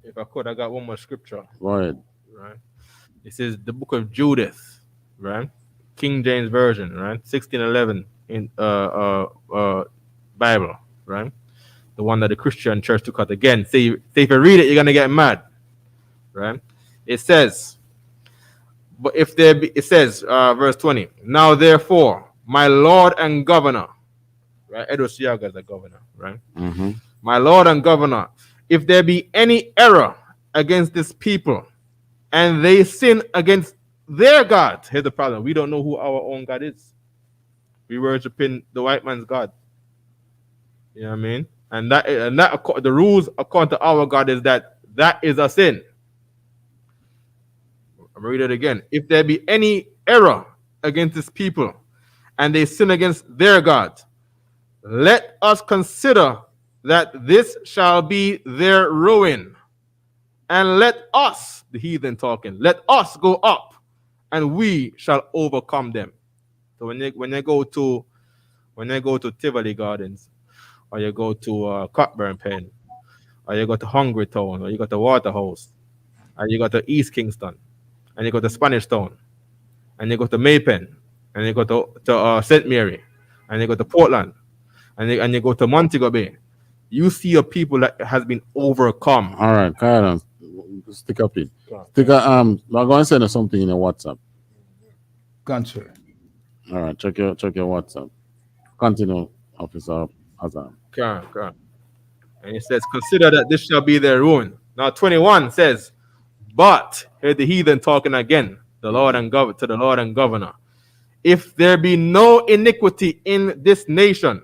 Speaker 5: If I could, I got one more scripture.
Speaker 4: Go ahead.
Speaker 5: Right. This is the book of Judith, right? King James Version, right? 1611 in Bible, right? The one that the Christian church took out again. Say if you read it, you're gonna get mad, right? It says, but if there be, it says, verse 20. Now therefore, my Lord and Governor, right? Edward Siaga is the governor, right?
Speaker 4: Mm-hmm.
Speaker 5: My Lord and Governor, if there be any error against this people, and they sin against their God. Here's the problem. We don't know who our own God is. We worshiping the white man's God. You know what I mean? And that the rules according to our God is that is a sin. I'm read it again. If there be any error against this people, and they sin against their God, let us consider that this shall be their ruin. And let us, the heathen talking, let us go up, and we shall overcome them. So when you go to Tivoli Gardens, or you go to Cockburn Pen, or you go to Hungry Town, or you go to Waterhouse, and you go to East Kingston, and you go to Spanish Town, and you go to Maypen, and you go to St. Mary, and you go to Portland, and you go to Montego Bay, you see a people that has been overcome.
Speaker 4: All right, carry on. Stick up in. I'm going to send you something in your WhatsApp.
Speaker 3: Answer.
Speaker 4: All right, check your WhatsApp. Continue, Officer Azam.
Speaker 5: Okay. And it says, consider that this shall be their ruin. Now 21 says, but here's the heathen talking again, to the Lord and Governor. If there be no iniquity in this nation,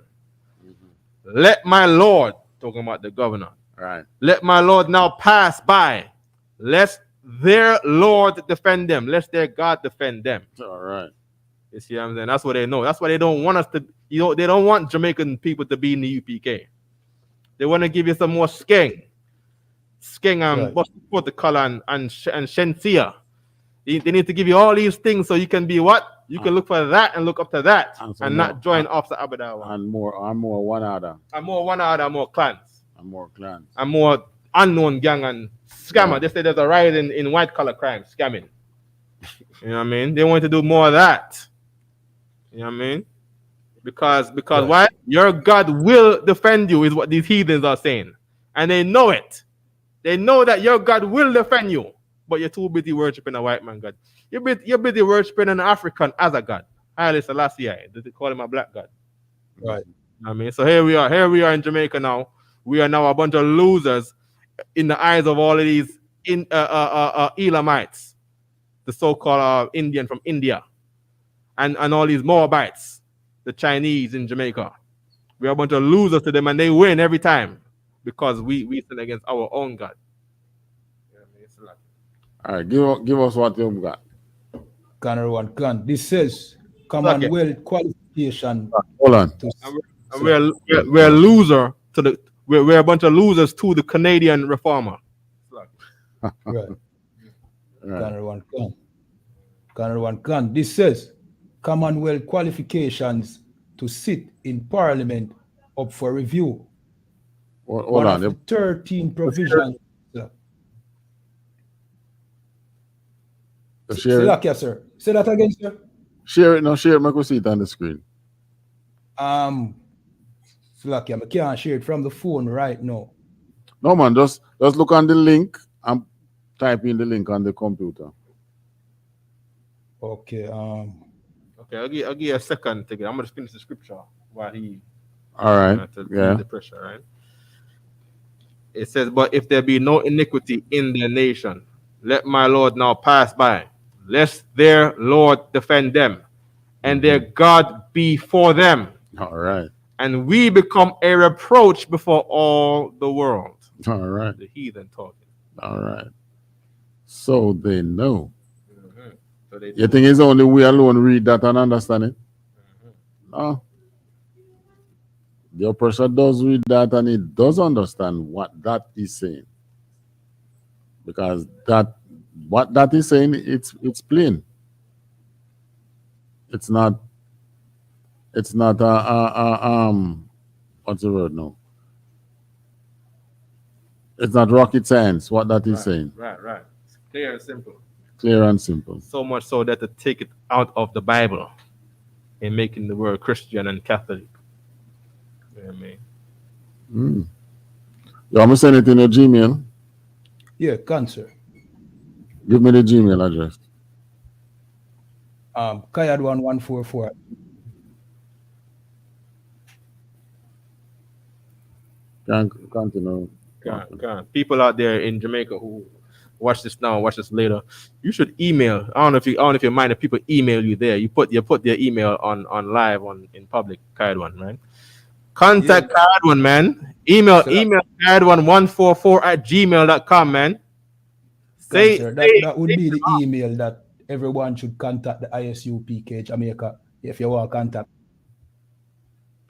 Speaker 5: let my Lord, talking about the governor,
Speaker 4: right?
Speaker 5: Let my Lord now pass by, lest their Lord defend them, lest their God defend them.
Speaker 4: All right.
Speaker 5: You see what I'm saying? That's what they know. That's why they don't want us to, they don't want Jamaican people to be in the UPK. They want to give you some more skeng and protocol and shensia. They need to give you all these things so you can be what? You can look for that and look up to that and not join off the Abadawa.
Speaker 4: And more one other.
Speaker 5: And more one other, more clans.
Speaker 4: And more clans.
Speaker 5: And more unknown gang and scammer. Yeah. They say there's a rise in white collar crime, scamming. You know what I mean? They want to do more of that. You know what I mean? Because why? Your God will defend you is what these heathens are saying. And they know it. They know that your God will defend you. But you're too busy worshiping a white man God. You're busy worshiping an African as a God. Haile Selassie. They call him a black God.
Speaker 3: Right.
Speaker 5: You know what I mean? So here we are in Jamaica now. We are now a bunch of losers in the eyes of all of these Elamites, the so-called Indian from India, and all these Moabites, the Chinese in Jamaica. We are a bunch of losers to them, and they win every time because we sin against our own God.
Speaker 4: All right, give us what you've got.
Speaker 3: Canary one can. This says Commonwealth qualification.
Speaker 4: Hold on.
Speaker 5: And we're a loser to the we're a bunch of losers to the Canadian reformer.
Speaker 3: Right. Canary one can. Canary one can. This says Commonwealth qualifications to sit in Parliament up for review.
Speaker 4: Hold on.
Speaker 3: Of the 13 provisions.
Speaker 4: Share it.
Speaker 3: Yes, sir. Say that again, sir.
Speaker 4: Share it now. Share it. Make we see it on the screen.
Speaker 3: Slack, I can't share it from the phone right now.
Speaker 4: No, man. Just look on the link and type in the link on the computer.
Speaker 3: Okay.
Speaker 5: Okay, I'll give you a second to get. I'm gonna just finish the scripture while he.
Speaker 4: All right. Yeah.
Speaker 5: The pressure, right? It says, "But if there be no iniquity in their nation, let my Lord now pass by, lest their Lord defend them, and their God be for them.
Speaker 4: All right.
Speaker 5: And we become a reproach before all the world."
Speaker 4: All right.
Speaker 5: The heathen talking.
Speaker 4: All right. So they know.
Speaker 5: Mm-hmm. So
Speaker 4: You think it's only we alone read that and understand it? Mm-hmm. No. The oppressor does read that and it does understand what that is saying. Because what that is saying, it's plain. It's not what's the word now? It's not rocket science, what that is saying.
Speaker 5: Right. It's clear and simple.
Speaker 4: Clear and simple.
Speaker 5: So much so that to take it out of the Bible and making the word Christian and Catholic. You know what I mean?
Speaker 4: You want me to send it in your Gmail?
Speaker 3: Yeah, cancer.
Speaker 4: Give me the Gmail address.
Speaker 3: Kayad1144.
Speaker 4: Continue.
Speaker 5: People out there in Jamaica who watch this now, watch this later, you should email. I don't know if you mind if people email you there. You put their email on live in public. Kayad1, right? Contact Kayad1, man. Email Kayad144@gmail.com, man.
Speaker 3: That would be the email that everyone should contact the I.S.U.P.K Jamaica if you want to contact.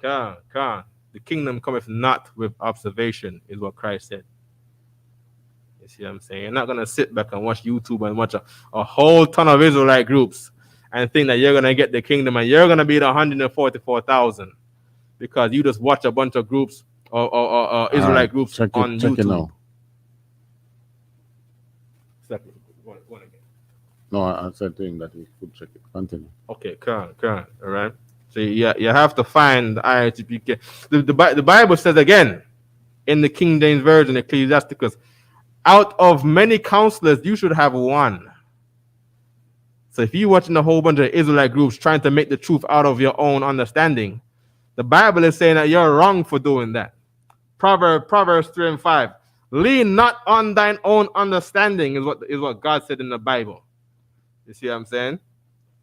Speaker 5: Can. The kingdom cometh not with observation, is what Christ said. You see what I'm saying? You're not going to sit back and watch YouTube and watch a whole ton of Israelite groups and think that you're going to get the kingdom and you're going to be the 144,000 because you just watch a bunch of groups or Israelite groups on YouTube.
Speaker 4: Check it now. No, I said to him that he could check it. Continue.
Speaker 5: Okay, current. All right. So you have to find the I.S.U.P.K. The Bible says again in the King James Version, Ecclesiasticus, out of many counselors, you should have one. So if you're watching a whole bunch of Israelite groups trying to make the truth out of your own understanding, the Bible is saying that you're wrong for doing that. Proverbs 3:5. Lean not on thine own understanding is what God said in the Bible. You see what I'm saying?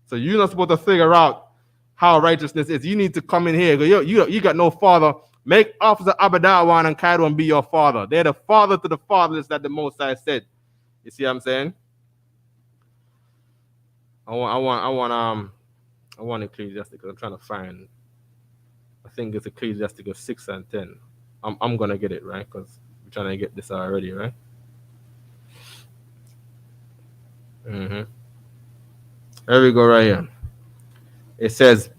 Speaker 5: So you're not supposed to figure out how righteousness is. You need to come in here. You got no father. Make Officer Abadawan and Kayad1 be your father. They're the father to the fatherless that the Most High said. You see what I'm saying? I want Ecclesiasticus. I'm trying to find. I think it's Ecclesiasticus 6 and 10. I'm gonna get it right because we're trying to get this already, right? There we go, right here. It says,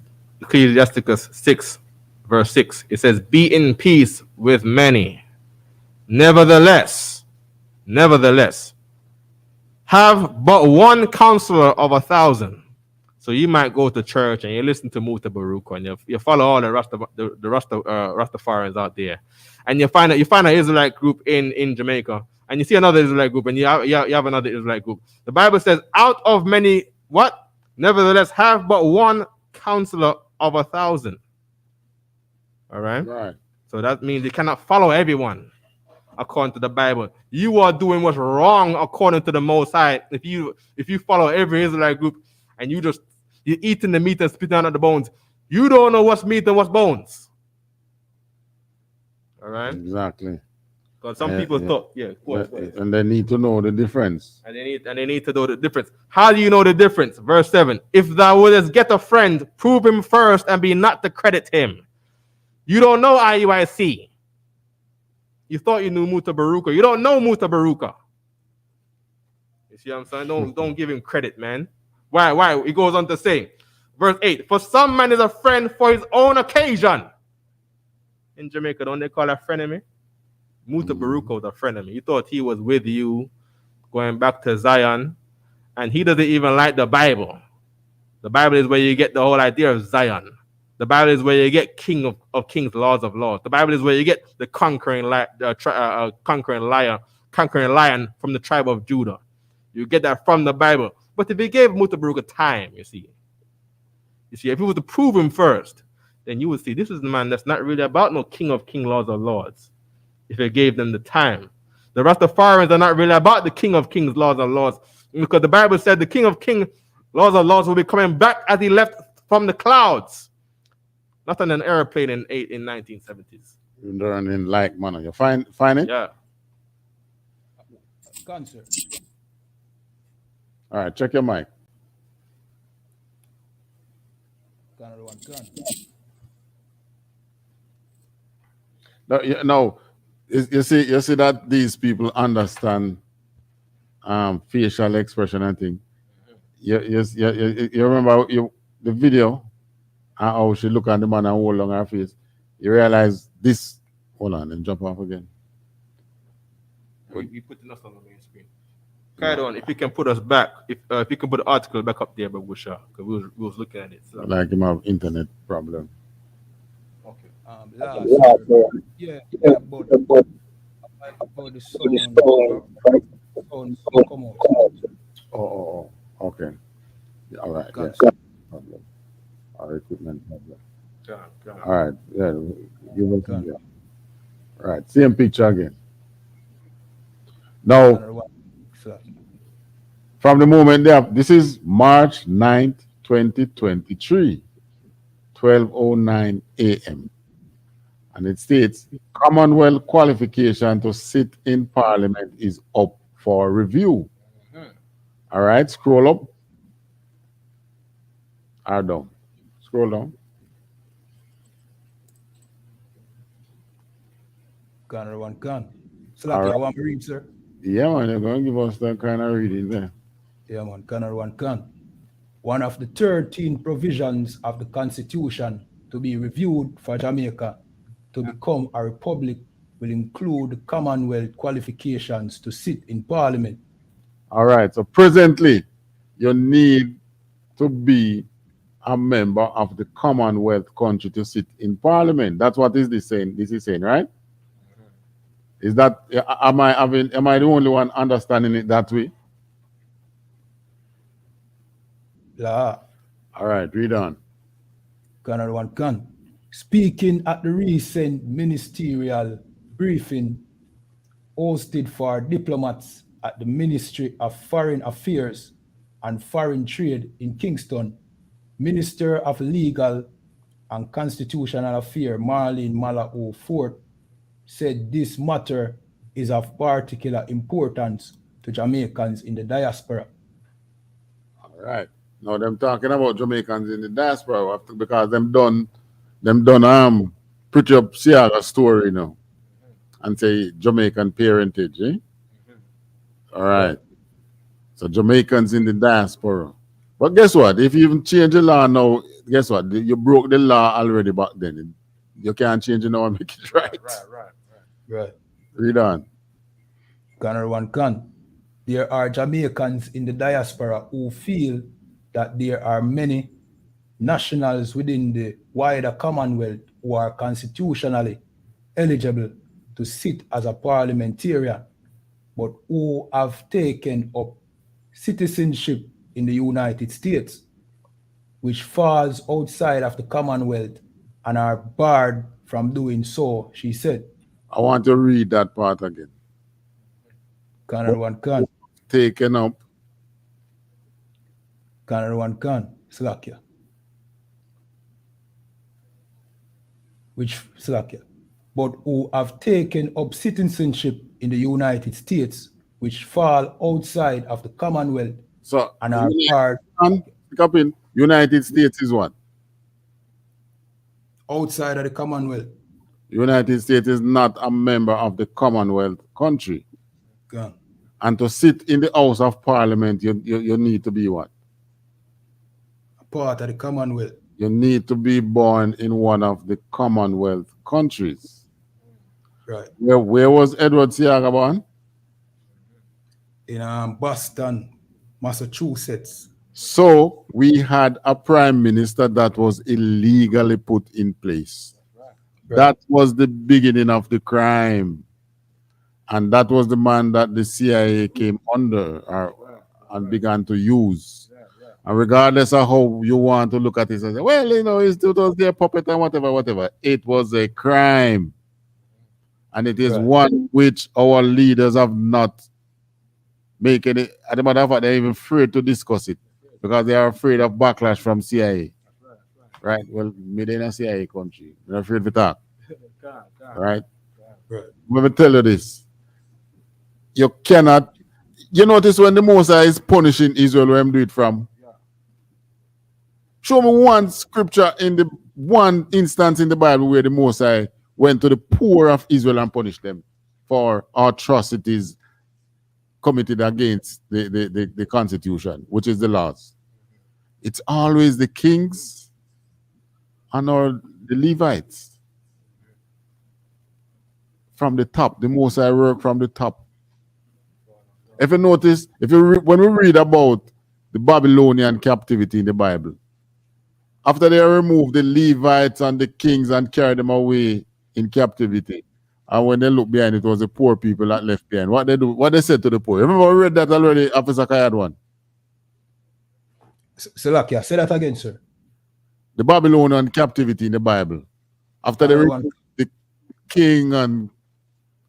Speaker 5: Ecclesiasticus 6, verse 6. It says, be in peace with many. Nevertheless, have but one counselor of 1,000. So you might go to church and you listen to Muta Baruch and you follow all the Rastafarians out there. And you find an Israelite group in Jamaica. And you see another Israelite group and you have another Israelite group. The Bible says, out of many, what? Nevertheless, have but one counselor of 1,000. All right?
Speaker 4: Right.
Speaker 5: So that means you cannot follow everyone according to the Bible. You are doing what's wrong according to the Most High. If you follow every Israelite group and you're eating the meat and spitting out the bones, you don't know what's meat and what's bones. All right?
Speaker 4: Exactly.
Speaker 5: Because some people thought, go ahead.
Speaker 4: And they need to know the difference.
Speaker 5: And they need to know the difference. How do you know the difference? Verse 7. If thou wouldest get a friend, prove him first and be not to credit him. You don't know IUIC. You thought you knew Muta Baruka. You don't know Muta Baruka. You see what I'm saying? Don't give him credit, man. Why? He goes on to say, verse 8, for some man is a friend for his own occasion. In Jamaica, don't they call a frenemy? Muta Baruka was a frenemy. You thought he was with you, going back to Zion, and he doesn't even like the Bible. The Bible is where you get the whole idea of Zion. The Bible is where you get King of Kings, Laws of Laws. The Bible is where you get the conquering lion from the tribe of Judah. You get that from the Bible. But if he gave Muta Baruka time, you see, if he was to prove him first, then you would see this is the man that's not really about no King of Kings, Laws of Lords. If he gave them the time. The Rastafarians are not really about the King of Kings, Laws of Lords, because the Bible said the King of Kings, Laws of Lords will be coming back as he left from the clouds. Not on an airplane in 1970s.
Speaker 4: You're in like manner. You find it?
Speaker 5: Yeah.
Speaker 3: Cancer.
Speaker 4: All right, check your mic. No, you see that these people understand facial expression and thing. You remember the video and how she look at the man and hold on her face. You realize this. Hold on and jump off again.
Speaker 5: We put us on the main screen. Carry on. If you can put us back, if you can put the article back up there, but because we was looking at it. So.
Speaker 4: Like him have internet problem.
Speaker 5: Okay.
Speaker 3: About the sound come out.
Speaker 4: Oh, okay. All right. Yeah. Problem. Our equipment problem. All right. Yeah. You will come here. All right. Same picture again. Now, from the moment there, this is March 9th, 2023, 12:09 a.m. And it states, Commonwealth qualification to sit in Parliament is up for review. All right, scroll up. Or down. Scroll down.
Speaker 3: Gunner one gun. So like you want to read, sir?
Speaker 4: Yeah, man, you're going to give us that kind of reading there.
Speaker 3: Yeah, man, Gunner one gun. One of the 13 provisions of the Constitution to be reviewed for Jamaica to become a republic will include the Commonwealth qualifications to sit in Parliament.
Speaker 4: All right, so presently, you need to be a member of the Commonwealth country to sit in Parliament. That's what this is saying, right? Is that, am I the only one understanding it that way?
Speaker 3: Yeah.
Speaker 4: All right, read on.
Speaker 3: Gunner one gun. Speaking at the recent ministerial briefing hosted for diplomats at the Ministry of Foreign Affairs and Foreign Trade in Kingston, Minister of Legal and Constitutional Affairs Marlene Malao Fort said this matter is of particular importance to Jamaicans in the diaspora.
Speaker 4: All right. Now them talking about Jamaicans in the diaspora because them done pretty up Siaga story now and say Jamaican parentage, eh? All right. So Jamaicans in the diaspora. But guess what? If you even change the law now, guess what? You broke the law already back then. You can't change it now and make it right.
Speaker 3: Right.
Speaker 4: Read on.
Speaker 3: Gunner one can. There are Jamaicans in the diaspora who feel that there are many nationals within the wider Commonwealth who are constitutionally eligible to sit as a parliamentarian, but who have taken up citizenship in the United States, which falls outside of the Commonwealth and are barred from doing so, she said.
Speaker 4: I want to read that part again.
Speaker 3: Canada one can.
Speaker 4: Taken up.
Speaker 3: Canada one can. Slakia. Which Slakia? but who have taken up citizenship in the United States, which fall outside of the Commonwealth
Speaker 4: So
Speaker 3: and are part
Speaker 4: United States is what?
Speaker 3: outside of the Commonwealth.
Speaker 4: United States is not a member of the Commonwealth country.
Speaker 3: Yeah.
Speaker 4: And to sit in the House of Parliament, you need to be what?
Speaker 3: A part of the Commonwealth.
Speaker 4: You need to be born in one of the Commonwealth countries.
Speaker 3: Right.
Speaker 4: Where was Edward Seaga born?
Speaker 3: In Boston, Massachusetts.
Speaker 4: So we had a prime minister that was illegally put in place.
Speaker 3: Right.
Speaker 4: That was the beginning of the crime. And that was the man that the CIA came under and began to use. And regardless of how you want to look at it, say, well, you know, it was their puppet and whatever. It was a crime. And it is one which our leaders have not making it. As a matter of fact, they're even afraid to discuss it because they are afraid of backlash from CIA. Right? Well, maybe in a CIA country. They're afraid to talk. Right? Let me tell you this. You cannot. You notice when the Moses is punishing Israel, where him do it from? Show me one scripture in the one instance in the Bible where the Moses went to the poor of Israel and punished them for atrocities committed against the Constitution, which is the laws. It's always the kings and or the Levites. From the top, the Moses work from the top. If you notice, when we read about the Babylonian captivity in the Bible, after they removed the Levites and the kings and carried them away in captivity, and when they look behind, it was the poor people that left behind. What they do? What they said to the poor? Remember we read that already, Officer Kayad one.
Speaker 3: Salakia, say that again, sir.
Speaker 4: The Babylonian captivity in the Bible. After they removed the king and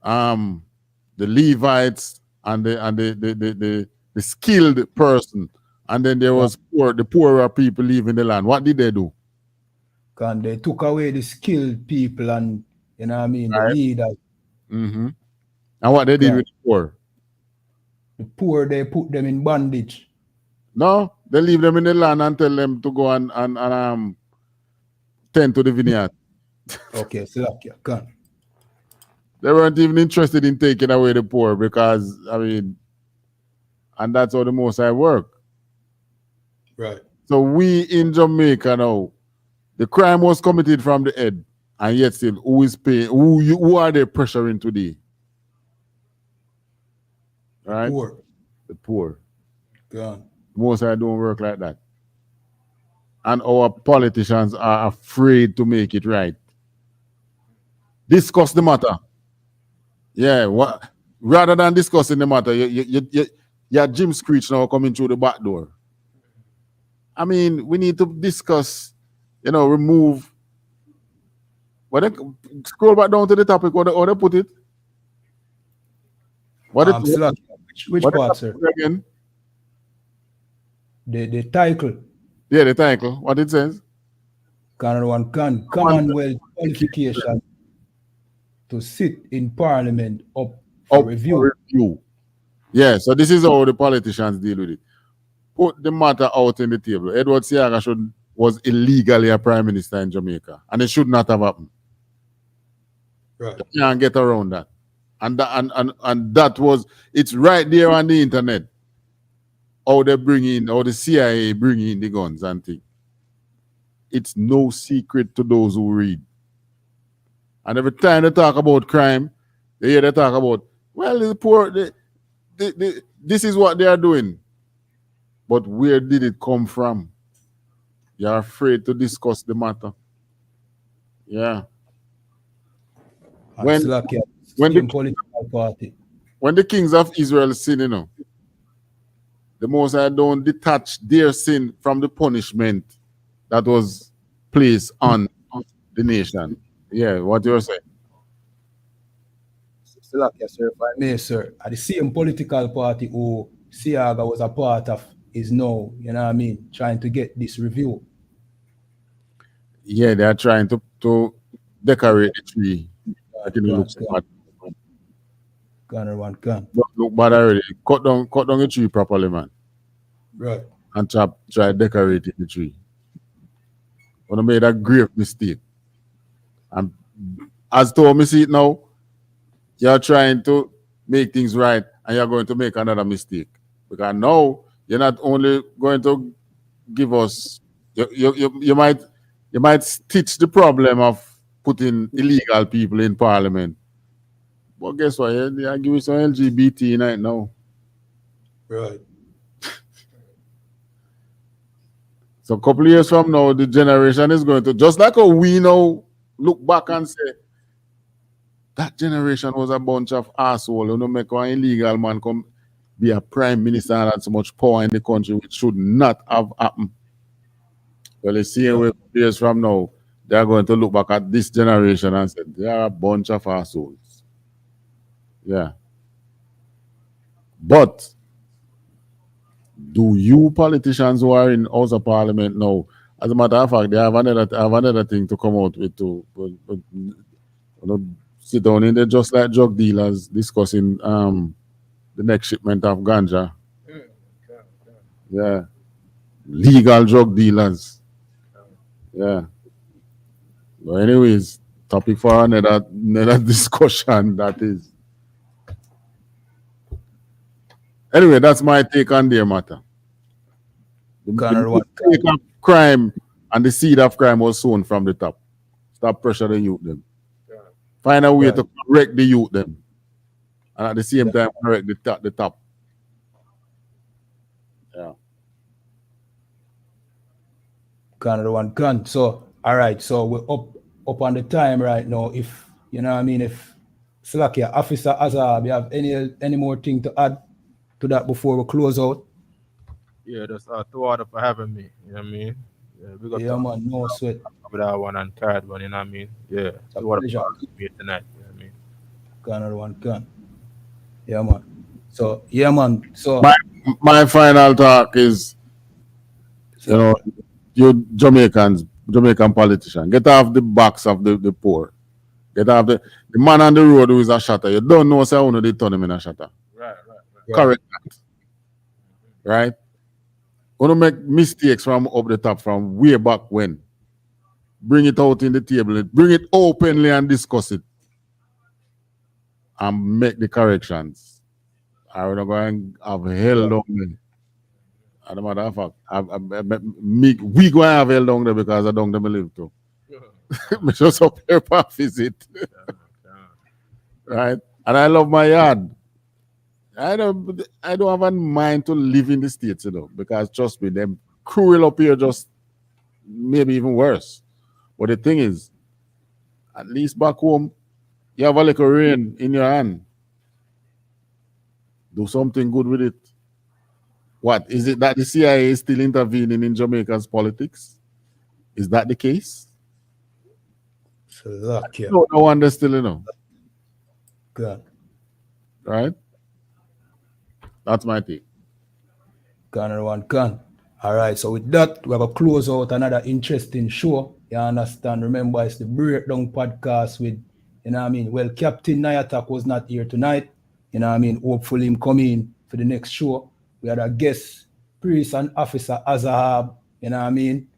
Speaker 4: the Levites and the skilled person, and then there was the poorer people leaving the land. What did they do?
Speaker 3: And they took away the skilled people and, you know what I mean, the leaders.
Speaker 4: Mm-hmm. And what they did with the poor?
Speaker 3: The poor, they put them in bondage.
Speaker 4: No, they leave them in the land and tell them to go and tend to the vineyard.
Speaker 3: Okay, Salakia, come.
Speaker 4: They weren't even interested in taking away the poor because, I mean, and that's how the Most High work.
Speaker 3: Right.
Speaker 4: So we in Jamaica now, the crime was committed from the head, and yet still, who is paying? Who are they pressuring today? Right?
Speaker 3: The poor.
Speaker 4: The poor.
Speaker 3: God.
Speaker 4: Most High don't work like that. And our politicians are afraid to make it right. Discuss the matter. Yeah, rather than discussing the matter, your Jim Screech now coming through the back door. I mean, we need to discuss, remove. Scroll back down to the topic, or they put it.
Speaker 3: Which part, sir?
Speaker 4: Again?
Speaker 3: The title.
Speaker 4: Yeah, the title. What it says?
Speaker 3: Commonwealth qualification to sit in Parliament up for review.
Speaker 4: Yeah, so this is how the politicians deal with it. Put the matter out in the table. Edward Seaga was illegally a prime minister in Jamaica, and it should not have happened.
Speaker 3: Right.
Speaker 4: You can't get around that. And that was, it's right there on the internet. How the CIA bring in the guns and things. It's no secret to those who read. And every time they talk about crime, they talk about, well, the poor, this is what they are doing. But where did it come from? You're afraid to discuss the matter. Yeah. When the kings of Israel sin, the Most High don't detach their sin from the punishment that was placed on the nation. Yeah, what you're saying?
Speaker 3: Salakia, sir, if I may, sir, the same political party who Seaga was a part of is now, you know what I mean, trying to get this review.
Speaker 4: Yeah, they are trying to decorate the tree. I think it looks bad.
Speaker 3: Gun.
Speaker 4: Look bad already. Cut down the tree properly, man.
Speaker 3: Right.
Speaker 4: And try decorating the tree. When I made a grave mistake. And as to me see it now, you're trying to make things right and you're going to make another mistake. Because now you're not only going to give us you might stitch the problem of putting illegal people in parliament. But guess what? You're giving some LGBT right now.
Speaker 3: Right.
Speaker 4: So a couple of years from now, the generation is going to, just like how we now look back and say, that generation was a bunch of assholes. You know, make an illegal man come be a prime minister and had so much power in the country, which should not have happened. Well, the same way years from now, they're going to look back at this generation and say, they are a bunch of assholes. Yeah. But do you politicians who are in House of Parliament now, as a matter of fact, they have another thing to come out with too. But sit down in there just like drug dealers discussing the next shipment of ganja. Yeah. Legal drug dealers. Yeah. But anyways, topic for another discussion, that is. Anyway, that's my take on their matter. The take of crime and the seed of crime was sown from the top. Stop pressure the youth them. Find a way to correct the youth them. And at the same time correct the top. Yeah.
Speaker 3: Canada one gun. So all right, so we're up on the time right now. If you know what I mean, if Slakia Officer Azhar, you have any more thing to add to that before we close out?
Speaker 5: Yeah, just to order for having me. You know what I mean? Yeah, we got
Speaker 3: man, no sweat.
Speaker 5: With that one and card one, you know what I mean? Yeah. To order for me tonight. You know what I mean?
Speaker 3: Canada one gun. Yeah, man. So yeah, man. So
Speaker 4: my final talk is, you Jamaican politician, get off the backs of the poor. Get off the man on the road who is a shatter. You don't know say they turn him in a shatter.
Speaker 5: Right.
Speaker 4: Correct that. Right? Want to make mistakes from up the top from way back when. Bring it out in the table. Bring it openly and discuss it. And make the corrections. I will not go and have hell down there. As a matter of fact, we go and have hell down there because I don't live too. Me just up here for a visit. Right? And I love my yard. I don't have a mind to live in the States, because trust me, them cruel up here just maybe even worse. But the thing is, at least back home, you have a little rain in your hand. Do something good with it. What? Is it that the CIA is still intervening in Jamaica's politics? Is that the case? No wonder still,
Speaker 3: Good.
Speaker 4: Right? That's my take.
Speaker 3: Canada one gun. All right, so with that, we have a close out another interesting show. You understand? Remember, it's the Breakdown podcast with, you know what I mean? Well, Captain Nayatak was not here tonight. You know what I mean? Hopefully him come in for the next show. We had a guest, Priest and Officer Azahab. You know what I mean?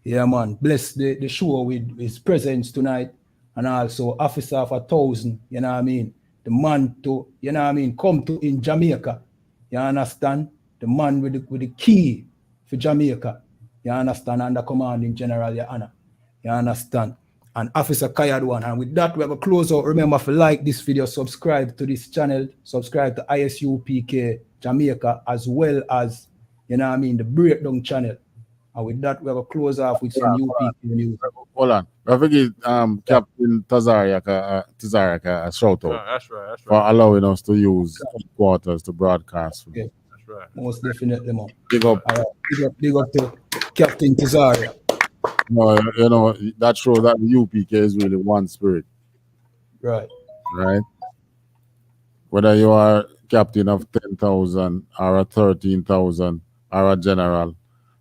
Speaker 3: Yeah, man. Bless the show with his presence tonight. And also Officer of 1,000, you know what I mean? The man to, you know what I mean, come to in Jamaica. You understand? The man with the key for Jamaica. You understand? Under commanding General YAHANNA. You understand? And Officer Kayad one. And with that, we have a close out. Remember, if you like this video, subscribe to this channel, subscribe to I.S.U.P.K Jamaica, as well as, you know what I mean, the Breakdown channel. And with that, we have a close off with some UPK news.
Speaker 4: Hold on. I think Captain Tazariak a shout out.
Speaker 5: That's right.
Speaker 4: For allowing us to use quarters to broadcast.
Speaker 3: Yeah.
Speaker 5: That's right.
Speaker 3: Most definitely, man.
Speaker 4: Big up.
Speaker 3: Big up to Captain Tazariak.
Speaker 4: No, that shows that the UPK is really one spirit.
Speaker 3: Right.
Speaker 4: Right? Whether you are captain of 10,000 or a 13,000 or a general,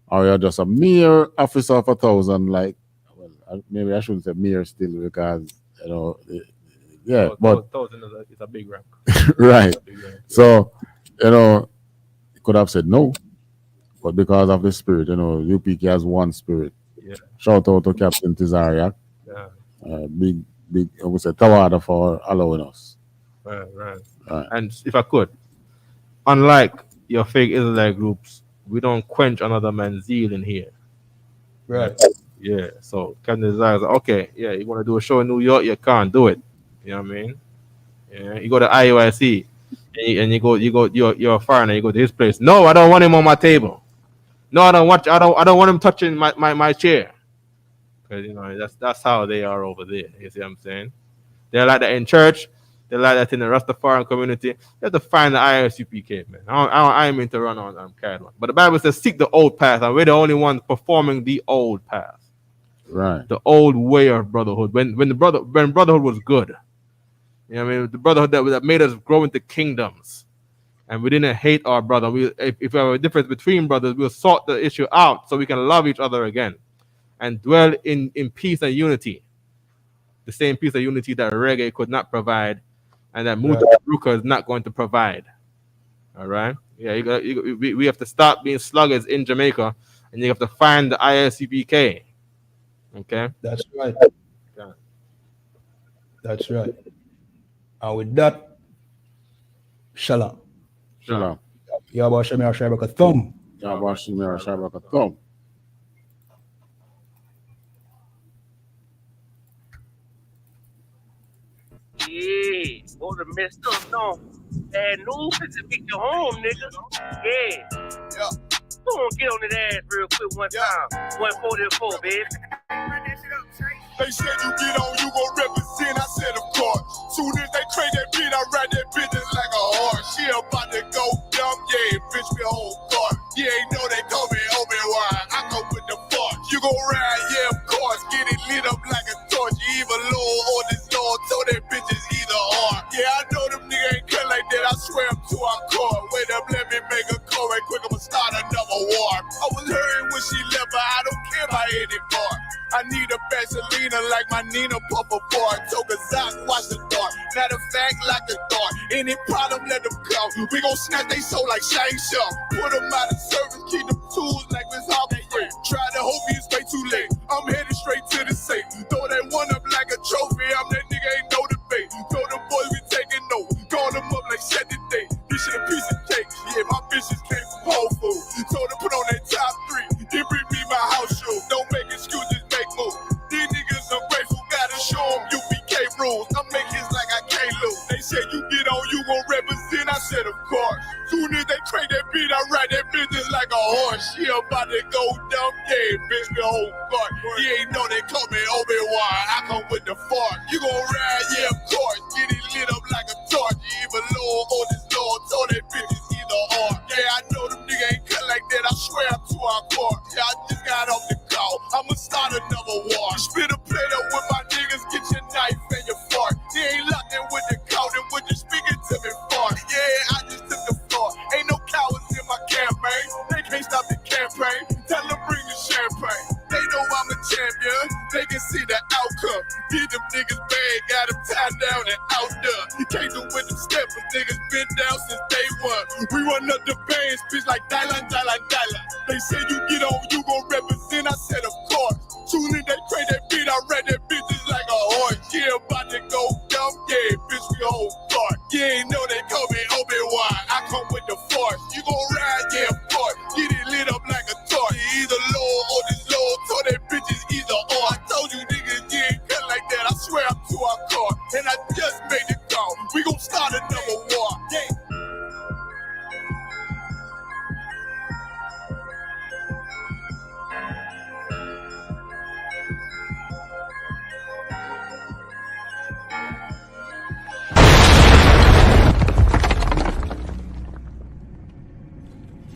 Speaker 4: or you're just a mere officer of 1,000, like, well, maybe I shouldn't say mere still, because Yeah,
Speaker 5: So,
Speaker 4: but
Speaker 5: 1,000 is a big rank.
Speaker 4: right. So, you know, he could have said no, but because of the spirit, you know, U.P.K has one spirit.
Speaker 5: Yeah.
Speaker 4: Shout out to Captain Tizariak.
Speaker 5: Yeah.
Speaker 4: Big, I would say, Tawada for allowing us.
Speaker 5: Right. And if I could, unlike your fake Israelite groups, we don't quench another man's zeal in here.
Speaker 3: Right.
Speaker 5: Yeah. So Captain Desire is like, okay, yeah, you want to do a show in New York, you can't do it. You know what I mean? Yeah. You go to I.S.U.P.K and you're a foreigner, you go to his place. No, I don't want him on my table. No, I don't want him touching my chair. Because you know that's how they are over there. You see what I'm saying? They're like that in church. They're like that in the Rastafarian community. You have to find the I.S.U.P.K, man. I ain't mean to run on carried on. But the Bible says, seek the old path, and we're the only ones performing the old path.
Speaker 4: Right.
Speaker 5: The old way of brotherhood. When brotherhood was good. You know what I mean? The brotherhood that made us grow into kingdoms. And we didn't hate our brother. If we have a difference between brothers, we'll sort the issue out so we can love each other again. And dwell in peace and unity. The same peace and unity that reggae could not provide. And that Ruka is not going to provide. All right? Yeah, we have to stop being sluggards in Jamaica, and you have to find the I.S.U.P.K. Okay?
Speaker 3: That's right.
Speaker 5: Yeah.
Speaker 3: That's right. And with that, Shalom.
Speaker 4: Shalom.
Speaker 3: Yahweh Shem Yahshua Thumb.
Speaker 4: Yahweh Shem Yahshua Thumb.
Speaker 1: Yeah, go to messed up, no. Bad news is to be your home, nigga. Yeah. Go on, get on that ass real quick one time. 144, baby.
Speaker 2: They said you get on, you gon' represent. I said, of course. Soon as they trade that beat, I ride that business like a horse. She about to go dumb, yeah, bitch, me whole car. You ain't know they call me Obi-Wan. I come with the fuck. You gon' ride, yeah, of course. Get it lit up like a torch. You either low or this Lord, so that bitch is either or. Yeah, I know them niggas ain't cut like that. I swear I'm to our core. Wait up, let me make a call right quick. I'ma start another war. I was hurting when she left, but I don't care about anymore. I need a Vaseline like my Nina Puffer bar. Took a Zach, watch the dark. Matter of fact, like the dark. Any problem, let them come. We gon' snatch they soul like Shang Tsung. Put them out of service, keep them tools like Miss Harper. Try to hope it's way too late. I'm headed straight to the safe. Throw that one up like a trophy. I'm that nigga, ain't no debate. Told them boys we taking notes. Call them up like set the date. This shit a piece of cake. Yeah, my bitches came from Whole Foods. Told them put on that top 3. Then bring me my house shoes. Don't make excuses, make moves. These niggas ungrateful, gotta show them U.P.K rules. I make hits like I can't lose. They said you get on, you gon' represent. I said of course. Soon as they trade that beat, I ride that business like a horse. She about to go dumb, yeah, bitch, the whole court. You ain't know they call me Obi-Wan. I come with the fart. You gon' ride, yeah, of course. Get it lit up like a torch. You even low on this Lord, so that bitch is either or. Yeah, I know them niggas ain't cut like that. I swear I'm to our court. Yeah, I just got off the call. I'ma start another war. Spit a plate up with my niggas, get your knife and your fart. They ain't locked in with the cow, then when you speaking to me fart. Yeah, I just took the floor. Ain't no cowards in my campaign. They can't stop the campaign. Tell them bring the champagne. They know I'm a champion. They can see the outcome. Did them niggas bad, got them tied down and outdone. You can't do with them steppers. Niggas been down since day one. We run up the bands, bitch like Dylan. They say you get on, you gon' represent. I said of course. Soon as they trade that beat, I read that bitches like a horse. Yeah, about to go dumb, yeah, bitch, we whole part. You ain't know they call me Obi-Wan. I come with the force. You gon' ride, yeah, of course. Get it lit up like a torch. You either low or this low, so that bitch is either or. I told you niggas, you ain't cut like that. I swear I'm to our car. And I just made the call. We gon' start another